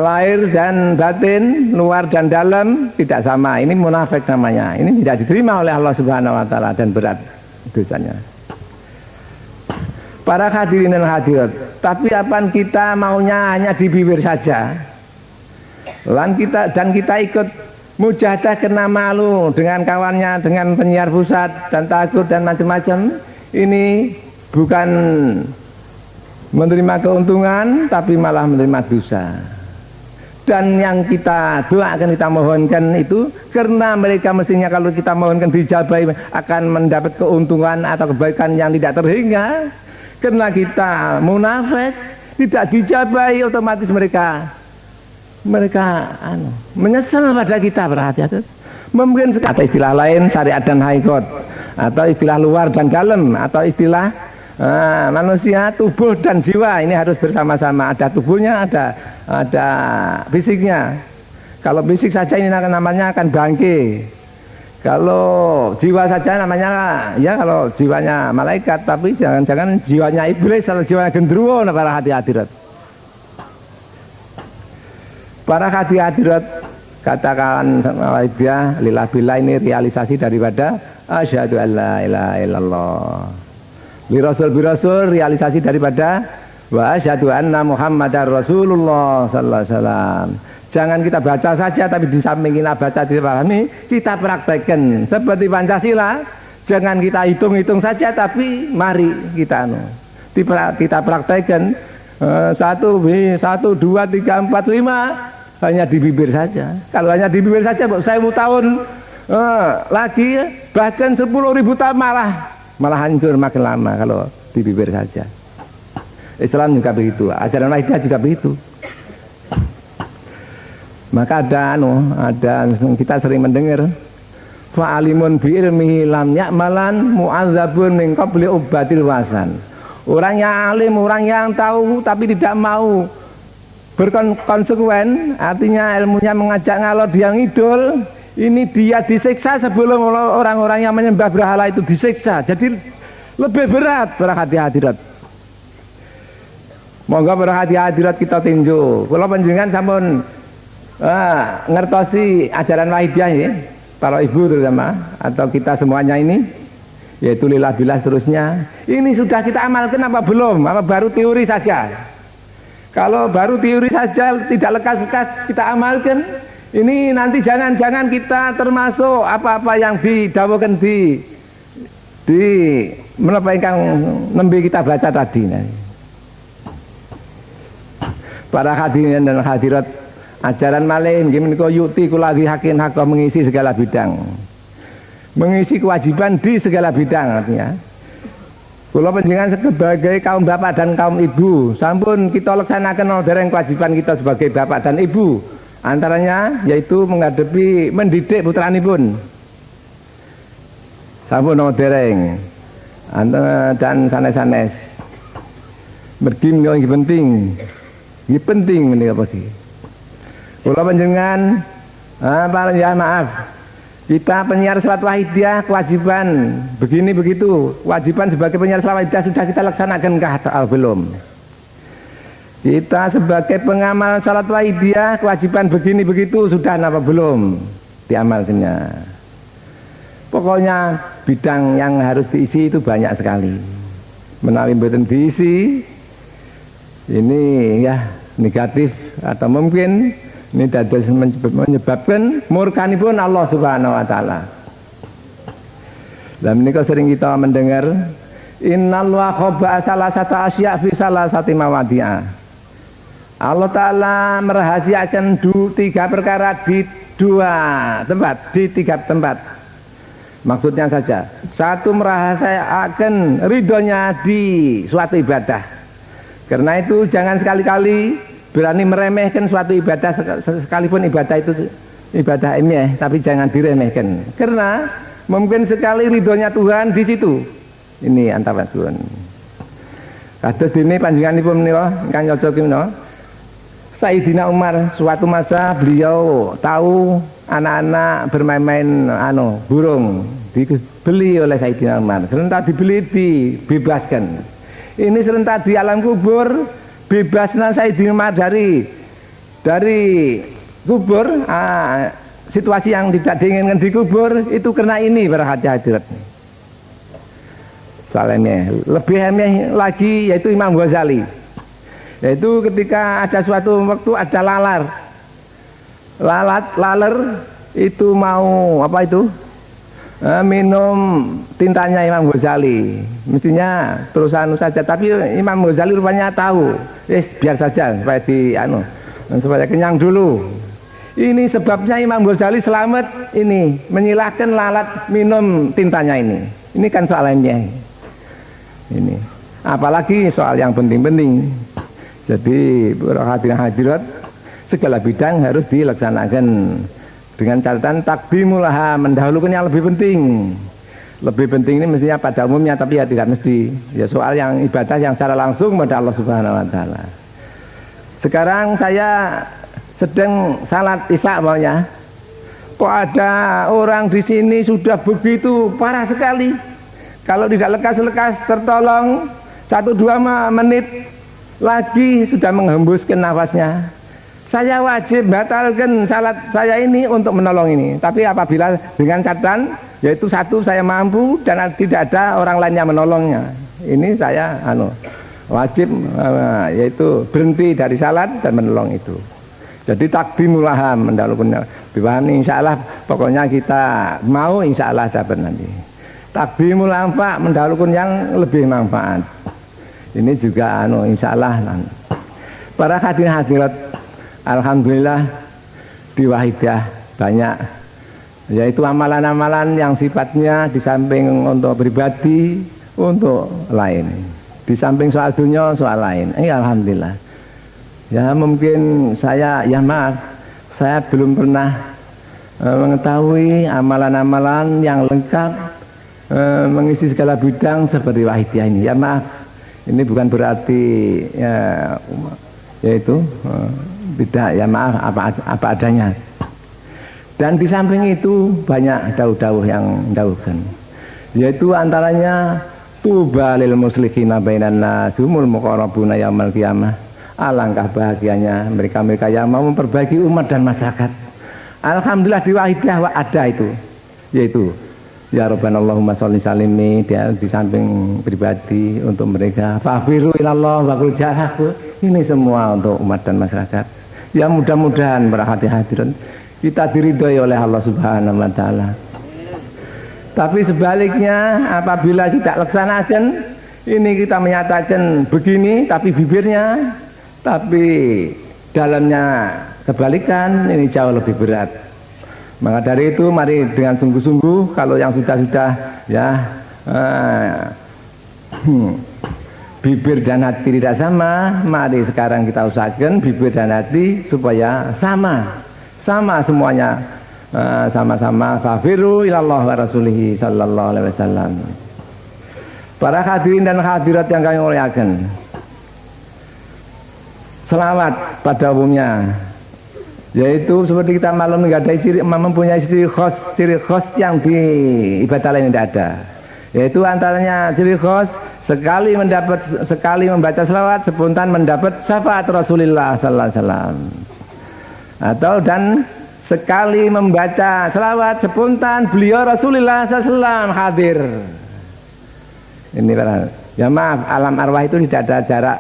lahir dan batin, luar dan dalam tidak sama. Ini munafik namanya. Ini tidak diterima oleh Allah Subhanahu wa taala dan berat dosanya. Para hadirin dan hadirat, tapi apaan kita maunya hanya di bibir saja. Dan kita ikut mujahadah kena malu dengan kawannya, dengan penyiar pusat dan takut dan macam-macam. Ini bukan menerima keuntungan tapi malah menerima dosa. Dan yang kita doakan, kita mohonkan itu karena mereka mestinya kalau kita mohonkan dijabai akan mendapat keuntungan atau kebaikan yang tidak terhingga. Karena kita munafik tidak dijabai, otomatis mereka menyesal pada kita. Berhati-hati. Mungkin kata istilah lain syariat dan hakikat, atau istilah luar dan dalam, atau istilah manusia, tubuh dan jiwa ini harus bersama-sama. Ada tubuhnya, ada fisiknya. Kalau fisik saja ini namanya akan bangke. Kalau jiwa saja namanya, ya kalau jiwanya malaikat, tapi jangan-jangan jiwanya iblis atau jiwanya genderuwo. Para hadirat, para hadirat, katakan sama dia lillah billah, ini realisasi daripada asyhadu alla ilaha illallah. Birasul realisasi daripada wa asyhadu anna Muhammadar Rasulullah sallallahu alaihi wasallam. Jangan kita baca saja, tapi di samping kita baca dipahami, kita praktekkan seperti Pancasila. Jangan kita hitung-hitung saja, tapi mari kita praktekkan 1, 2, 3, 4, 5 hanya di bibir saja. Kalau hanya di bibir saja, 1000 tahun lagi, bahkan 10.000 tahun malah hancur makin lama kalau di bibir saja. Islam juga begitu, ajaran Wahidiyah juga begitu. Maka ada kita sering mendengar fa'alimun bi ilmihi lam ya'malan mu'adzabun min qabli ubadil wasan. Orang yang alim, orang yang tahu tapi tidak mau berkonsekuen, artinya ilmunya mengajak ngalor dia ngidul, ini dia disiksa sebelum orang-orang yang menyembah berhala itu disiksa. Jadi lebih berat para hadirat. Monggo para hadirat kita tinju. Kalau panjenengan sampun ngertosi ajaran Wahidiyah ya, para ibu terutama atau kita semuanya ini, yaitu lillah billah seterusnya, ini sudah kita amalkan apa belum? Apa baru teori saja? Kalau baru teori saja tidak lekas-lekas kita amalkan, ini nanti jangan-jangan kita termasuk apa-apa yang didawuhkan di menapa ingkang nembe kita baca tadi. Para hadirin dan hadirat, ajaran malih nggih menika yuti kula hakin hak mengisi segala bidang. Mengisi kewajiban di segala bidang, artinya kula panjenengan sebagai kaum bapak dan kaum ibu sampun kita laksanakan dereng kewajiban kita sebagai bapak dan ibu, antaranya yaitu menghadapi mendidik putranipun sampun dereng dan sanes-sanes mergi menika penting, ini penting menika pasti. Kula panjenengan ya maaf, kita penyiar salat Wahidiyah kewajiban begini begitu, kewajiban sebagai penyiar salat Wahidiyah sudah kita laksanakan atau belum? Kita sebagai pengamal salat Wahidiyah kewajiban begini begitu sudah apa belum diamalkannya? Pokoknya bidang yang harus diisi itu banyak sekali. Menawi mboten diisi, ini ya negatif atau mungkin Ini dados menyebabkan murkanipun Allah Subhanahu wa taala. Lah menika sering kita mendengar innallaha khabba salasata asya fi salasati mawadhi'a. Allah taala merahasiakan 3 perkara di 2 tempat, di 3 tempat. Maksudnya saja, satu merahasiakan ridhonya di suatu ibadah. Karena itu jangan sekali-kali berani meremehkan suatu ibadah, sekalipun ibadah itu ibadah ilmiah, tapi jangan diremehkan. Karena mungkin sekali ridhonya Tuhan di situ. Ini antara Tuhan. Kados dene panjenenganipun menika ingkang nyocoki menika. Sayyidina Umar suatu masa beliau tahu anak-anak bermain-main burung dibeli oleh Sayyidina Umar. Serentak dibeli dibebaskan. Ini serentak di alam kubur bebasnya Sayyidina Umar dari kubur. Situasi yang tidak diinginkan di kubur itu karena ini para hadirat. Soalnya lebih emeh lagi yaitu Imam Ghazali. Yaitu ketika ada suatu waktu ada laler itu mau apa itu minum tintanya Imam Ghazali. Mestinya terusan saja, tapi Imam Ghazali rupanya tahu. Biar saja supaya supaya kenyang dulu. Ini sebabnya Imam Ghazali selamat ini menyilahkan lalat minum tintanya ini. Ini kan soalnya ini. Apalagi soal yang penting-penting. Jadi hadirat segala bidang harus dilaksanakan dengan catatan takdimulaha, mendahulukan yang lebih penting. Lebih penting ini mestinya pada umumnya, tapi ya tidak mesti. Ya soal yang ibadah yang secara langsung pada Allah Subhanahu wa taala. Sekarang saya sedang salat isya maunya. Kok ada orang di sini sudah begitu parah sekali. Kalau tidak lekas-lekas tertolong 1-2 menit lagi sudah menghembuskan nafasnya. Saya wajib batalkan salat saya ini untuk menolong ini. Tapi apabila dengan catatan yaitu satu saya mampu dan tidak ada orang lain yang menolongnya. Ini saya wajib yaitu berhenti dari salat dan menolong itu. Jadi takdimulaha, mendahulukan dipahami, insya Allah pokoknya kita mau insya Allah dapat nanti. Takdimul manfaat, mendahulukan yang lebih manfaat. Ini juga insya Allah nanti. Para hadirat alhamdulillah di Wahidah banyak, yaitu amalan-amalan yang sifatnya di samping untuk pribadi, untuk lain. Di samping soal dunia, soal lain. Alhamdulillah. Ya mungkin saya, ya maaf, saya belum pernah mengetahui amalan-amalan yang lengkap mengisi segala bidang seperti Wahidiyah ini. Ya maaf, ini bukan berarti yaitu tidak, ya maaf apa adanya. Dan di samping itu banyak dawuh-dawuh yang mendawuhkan, yaitu antaranya tuba lil muslihina bainan nas humul muqarrabuna yaumil qiyamah. Alangkah bahagianya mereka-mereka yang mau memperbaiki umat dan masyarakat. Alhamdulillah di Wahidiyah ada itu, yaitu ya Rabbana Allahumma sholli salimi, dia di samping pribadi untuk mereka fafiru ilallah wa qul jahaku. Ini semua untuk umat dan masyarakat. Ya mudah-mudahan para hadirin kita diridhoi oleh Allah Subhanahu wa taala. Tapi sebaliknya apabila tidak laksanakan ini, kita menyatakan begini tapi bibirnya, tapi dalamnya kebalikan, ini jauh lebih berat. Maka dari itu mari dengan sungguh-sungguh, kalau yang sudah ya bibir dan hati tidak sama, mari sekarang kita usahakan bibir dan hati supaya sama semuanya, sama-sama fafiru ilallah wa rasulihi sallallahu alaihi wasallam. Para hadirin dan hadirat yang kami muliakan, selawat pada umumnya, yaitu seperti kita malam mempunyai ciri khas yang di ibadah lain tidak ada, yaitu antaranya ciri khas sekali membaca selawat spontan mendapat syafaat Rasulullah sallallahu alaihi wasallam, atau dan sekali membaca selawat spontan beliau Rasulullah sallallahu alaihi wasallam hadir. Ini ya maaf, alam arwah itu tidak ada jarak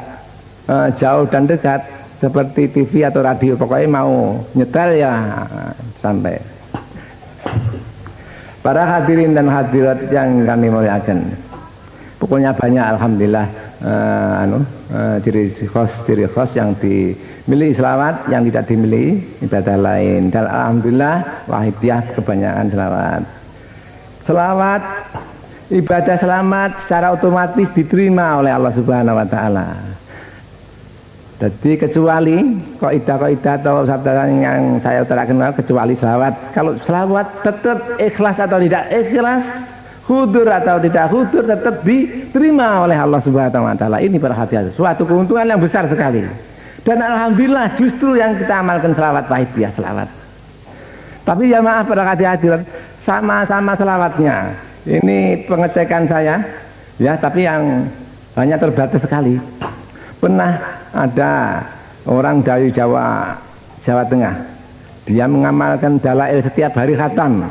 jauh dan dekat. seperti TV atau radio, pokoknya mau nyetel ya sampai. Para hadirin dan hadirat yang kami muliakan, pokoknya banyak alhamdulillah ciri khas yang dimiliki selawat, yang tidak dimiliki ibadah lain. Dan alhamdulillah wahidiyah kebanyakan selawat. Selawat, ibadah selamat secara otomatis diterima oleh Allah Subhanahu wa taala. Jadi kecuali kaidah atau sabda yang saya terangkan, kecuali selawat. Kalau selawat tetap ikhlas atau tidak ikhlas, hudur atau tidak hudur, tetap diterima oleh Allah Subhanahu wa taala. Ini perhatian, suatu keuntungan yang besar sekali. Dan alhamdulillah justru yang kita amalkan selawat wahidiyah selawat. Tapi ya maaf para hadirin, sama-sama selawatnya. Ini pengecekan saya, ya, tapi yang hanya terbatas sekali. Pernah ada orang dari Jawa Tengah, dia mengamalkan dalail setiap hari khatam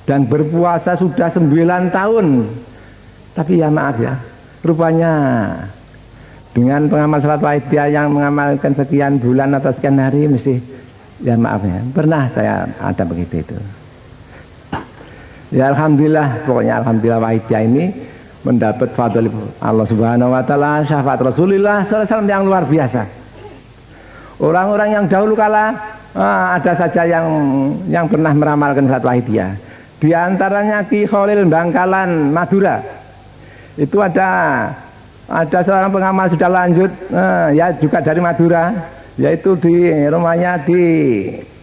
dan berpuasa sudah 9 tahun. Tapi ya maaf ya, rupanya dengan pengamal salat wahidiyah yang mengamalkan sekian bulan atau sekian hari mesti, ya maaf ya, pernah saya ada begitu itu. Ya alhamdulillah, pokoknya alhamdulillah wahidiyah ini mendapat fadl Allah Subhanahu wa taala, syafaat Rasulullah SAW yang luar biasa. Orang-orang yang dahulu kala ada saja yang pernah meramalkan salat wahidiyah. Di antaranya Ki Khalil Bangkalan Madura. Itu ada seorang pengamal sudah lanjut, ya juga dari Madura, yaitu di rumahnya di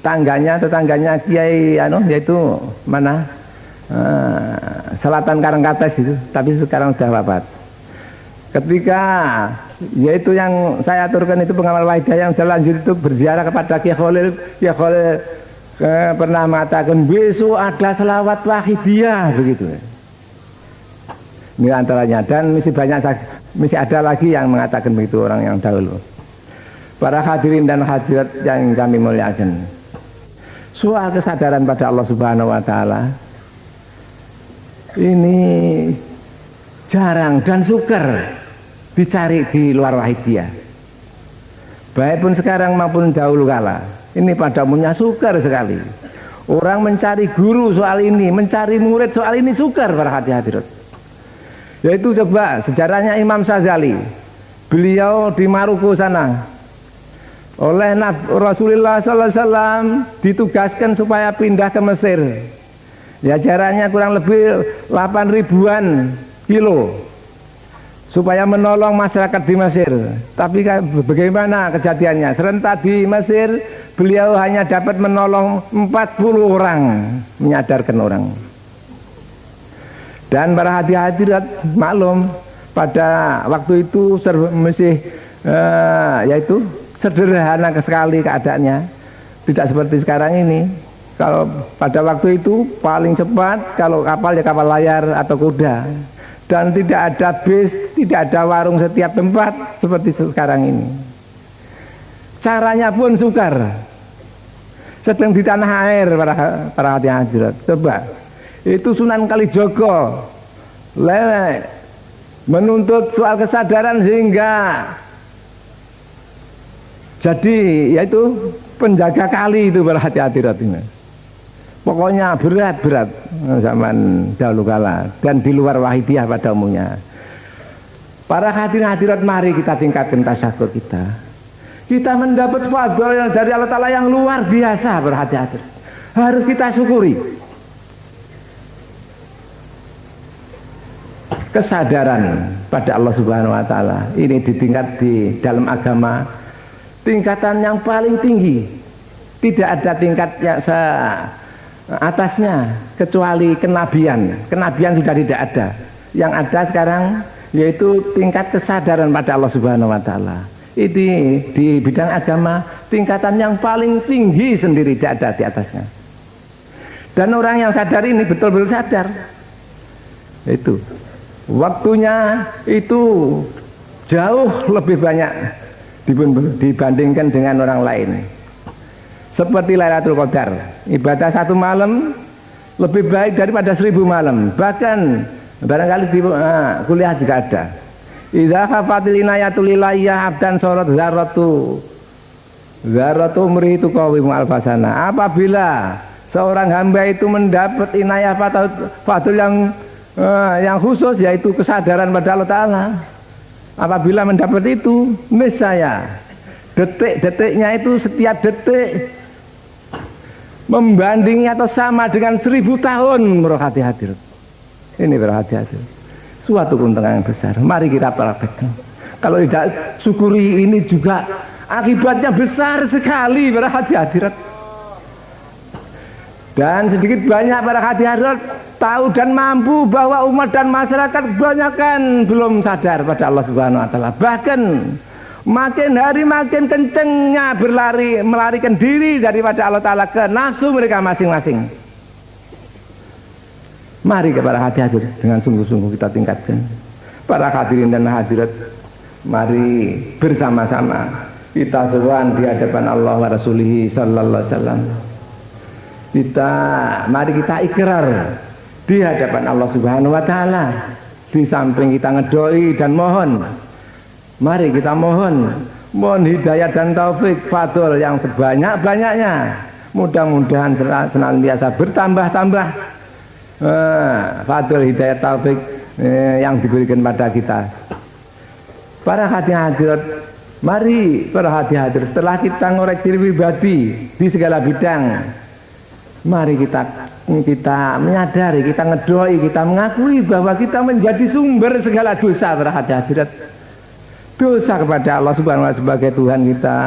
tetangganya Kiai yaitu mana? Selatan Karangkates itu, tapi sekarang sudah wafat. Ketika yaitu yang saya aturkan itu pengamal wahidiyah yang selanjut itu berziarah kepada Kiai Khalil, pernah mengatakan besok ada selawat wahidiyah begitu. Ini antaranya, dan masih ada lagi yang mengatakan begitu orang yang dahulu. Para hadirin dan hadirat yang kami muliakan, soal kesadaran pada Allah Subhanahu wa taala ini jarang dan sukar dicari di luar wahidiyah. Baik pun sekarang maupun dahulu kala, ini pada umumnya sukar sekali. Orang mencari guru soal ini, mencari murid soal ini sukar para hadirat. Yaitu coba sejarahnya Imam Sazali. Beliau di Maroko sana oleh Rasulullah SAW ditugaskan supaya pindah ke Mesir. Ya jaraknya kurang lebih 8.000-an kilo supaya menolong masyarakat di Mesir. Tapi bagaimana kejadiannya? Serentak di Mesir beliau hanya dapat menolong 40 orang, menyadarkan orang. Dan para hadirat maklum pada waktu itu yaitu sederhana sekali keadaannya, tidak seperti sekarang ini. Kalau pada waktu itu paling cepat kalau kapal ya kapal layar atau kuda, dan tidak ada bis, tidak ada warung setiap tempat seperti sekarang ini. Caranya pun sukar. Sedang di tanah air para hadirat. Coba itu Sunan Kalijogo menuntut soal kesadaran sehingga jadi yaitu penjaga kali itu para hadirat ini. Pokoknya berat zaman dahulu kala dan di luar wahidiyah pada umumnya. Para hadirat mari kita tingkatkan tasyakur kita. Kita mendapat fadl dari Allah Ta'ala yang luar biasa berhati-hati. Harus kita syukuri. Kesadaran pada Allah Subhanahu wa taala ini ditingkat di dalam agama tingkatan yang paling tinggi. Tidak ada tingkat yang atasnya kecuali kenabian. Kenabian sudah tidak ada. Yang ada sekarang yaitu tingkat kesadaran pada Allah Subhanahu wa taala. Ini di bidang agama tingkatan yang paling tinggi sendiri, tidak ada di atasnya. Dan orang yang sadar ini betul-betul sadar. Itu waktunya itu jauh lebih banyak dibandingkan dengan orang lain. Seperti Lailatul Qadar, ibadah 1 malam lebih baik daripada 1000 malam. Bahkan barangkali di kuliah juga ada. Idza khafatil inayatul ilayya abdan sorot zaratu Zaratu umri itu qawimu alfasana. Apabila seorang hamba itu mendapat inayah fadl yang khusus, yaitu kesadaran pada Allah Ta'ala, apabila mendapat itu, niscaya detik-detiknya itu, setiap detik membandingi atau sama dengan 1000 tahun merhati hadirat. Ini berhati hadirat, suatu keuntungan yang besar. Mari kita praktekkan. Kalau tidak syukuri ini juga akibatnya besar sekali para hati hadirat. Dan sedikit banyak para hati hadirat tahu dan mampu bahwa umat dan masyarakat kebanyakan belum sadar pada Allah Subhanahu wa Ta'ala. Bahkan makin hari makin kencengnya melarikan diri daripada Allah Ta'ala ke nafsu mereka masing-masing. Mari kepada hati hadirat dengan sungguh-sungguh kita tingkatkan. Para hadirin dan hadirat, mari bersama-sama kita seruan di hadapan Allah wa Rasulihi sallallahu alaihi wasallam. Mari kita ikrar di hadapan Allah Subhanahu wa Ta'ala. Di samping kita ngedoi dan mohon, mari kita mohon hidayah dan taufik fadl yang sebanyak-banyaknya. Mudah-mudahan senantiasa bertambah-tambah fadl hidayah taufik yang diberikan pada kita. Para hati hadirat, mari para hati hadirat, setelah kita ngoreksi pribadi di segala bidang, mari kita menyadari, kita ngedoi, kita mengakui bahwa kita menjadi sumber segala dosa. Para hati hadirat, dosa kepada Allah Subhanahu wa Ta'ala sebagai Tuhan kita,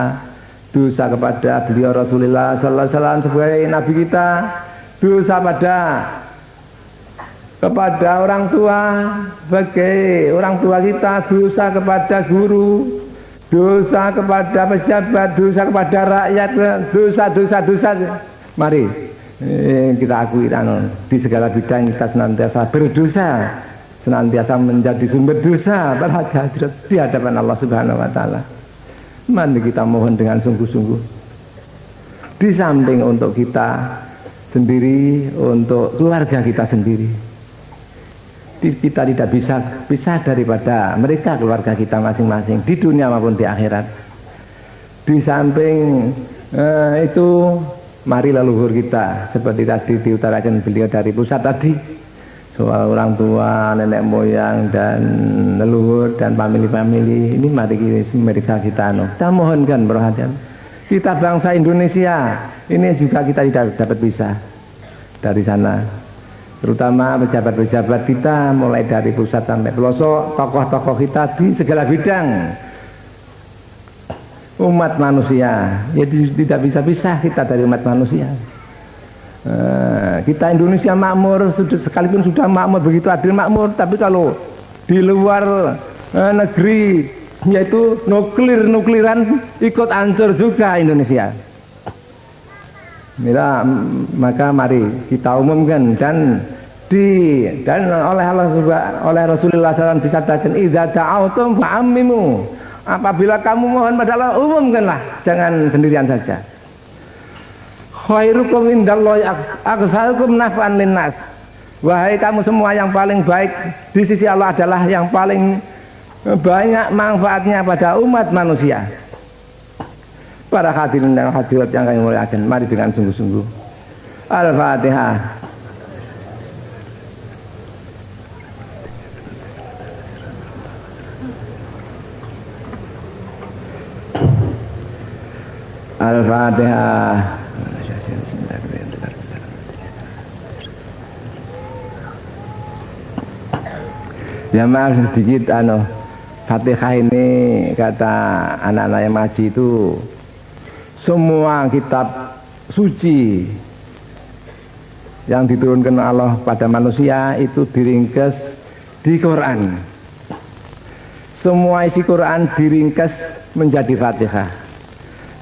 dosa kepada beliau Rasulullah sallallahu alaihi wasallam sebagai nabi kita, dosa kepada orang tua sebagai orang tua kita, dosa kepada guru, dosa kepada pejabat, dosa kepada rakyat, dosa. Mari kita akui di segala bidang kita senantiasa berdosa, senantiasa menjadi sumber dosa pada hadirat di hadapan Allah Subhanahu wa Ta'ala. Mari kita mohon dengan sungguh-sungguh. Di samping untuk kita sendiri, untuk keluarga kita sendiri, kita tidak bisa pisah daripada mereka, keluarga kita masing-masing di dunia maupun di akhirat. Di samping itu, mari leluhur kita seperti tadi diutarakan beliau dari pusat tadi, soal orang tua, nenek moyang dan leluhur dan famili-famili ini, mari mereka kita mohonkan perhatian. Kita bangsa Indonesia ini juga kita tidak dapat pisah dari sana. Terutama pejabat-pejabat kita mulai dari pusat sampai pelosok, tokoh-tokoh kita di segala bidang umat manusia, jadi tidak bisa pisah kita dari umat manusia. Kita Indonesia makmur, sekalipun sudah makmur, begitu adil makmur, tapi kalau di luar negeri yaitu nukliran ikut hancur juga Indonesia. Maka mari kita umumkan dan oleh Allah oleh Rasulullah SAW disatakan, idza ta'autum fa'ammimu. Apabila kamu mohon pada Allah, umumkanlah, jangan sendirian saja. Khairukum indallahi aktsarukum naf'an linnas. Wahai kamu semua, yang paling baik di sisi Allah adalah yang paling banyak manfaatnya pada umat manusia. Para hadirin dan hadirat yang kami muliakan, mari dengan sungguh-sungguh. Al-Fatihah. Al-Fatihah. Ya maaf sedikit Fatihah ini kata anak-anak yang ngaji itu, semua kitab suci yang diturunkan Allah pada manusia itu diringkas di Quran. Semua isi Quran diringkas menjadi Fatihah.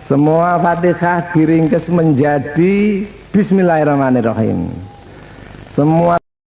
Semua Fatihah diringkas menjadi Bismillahirrahmanirrahim. Semua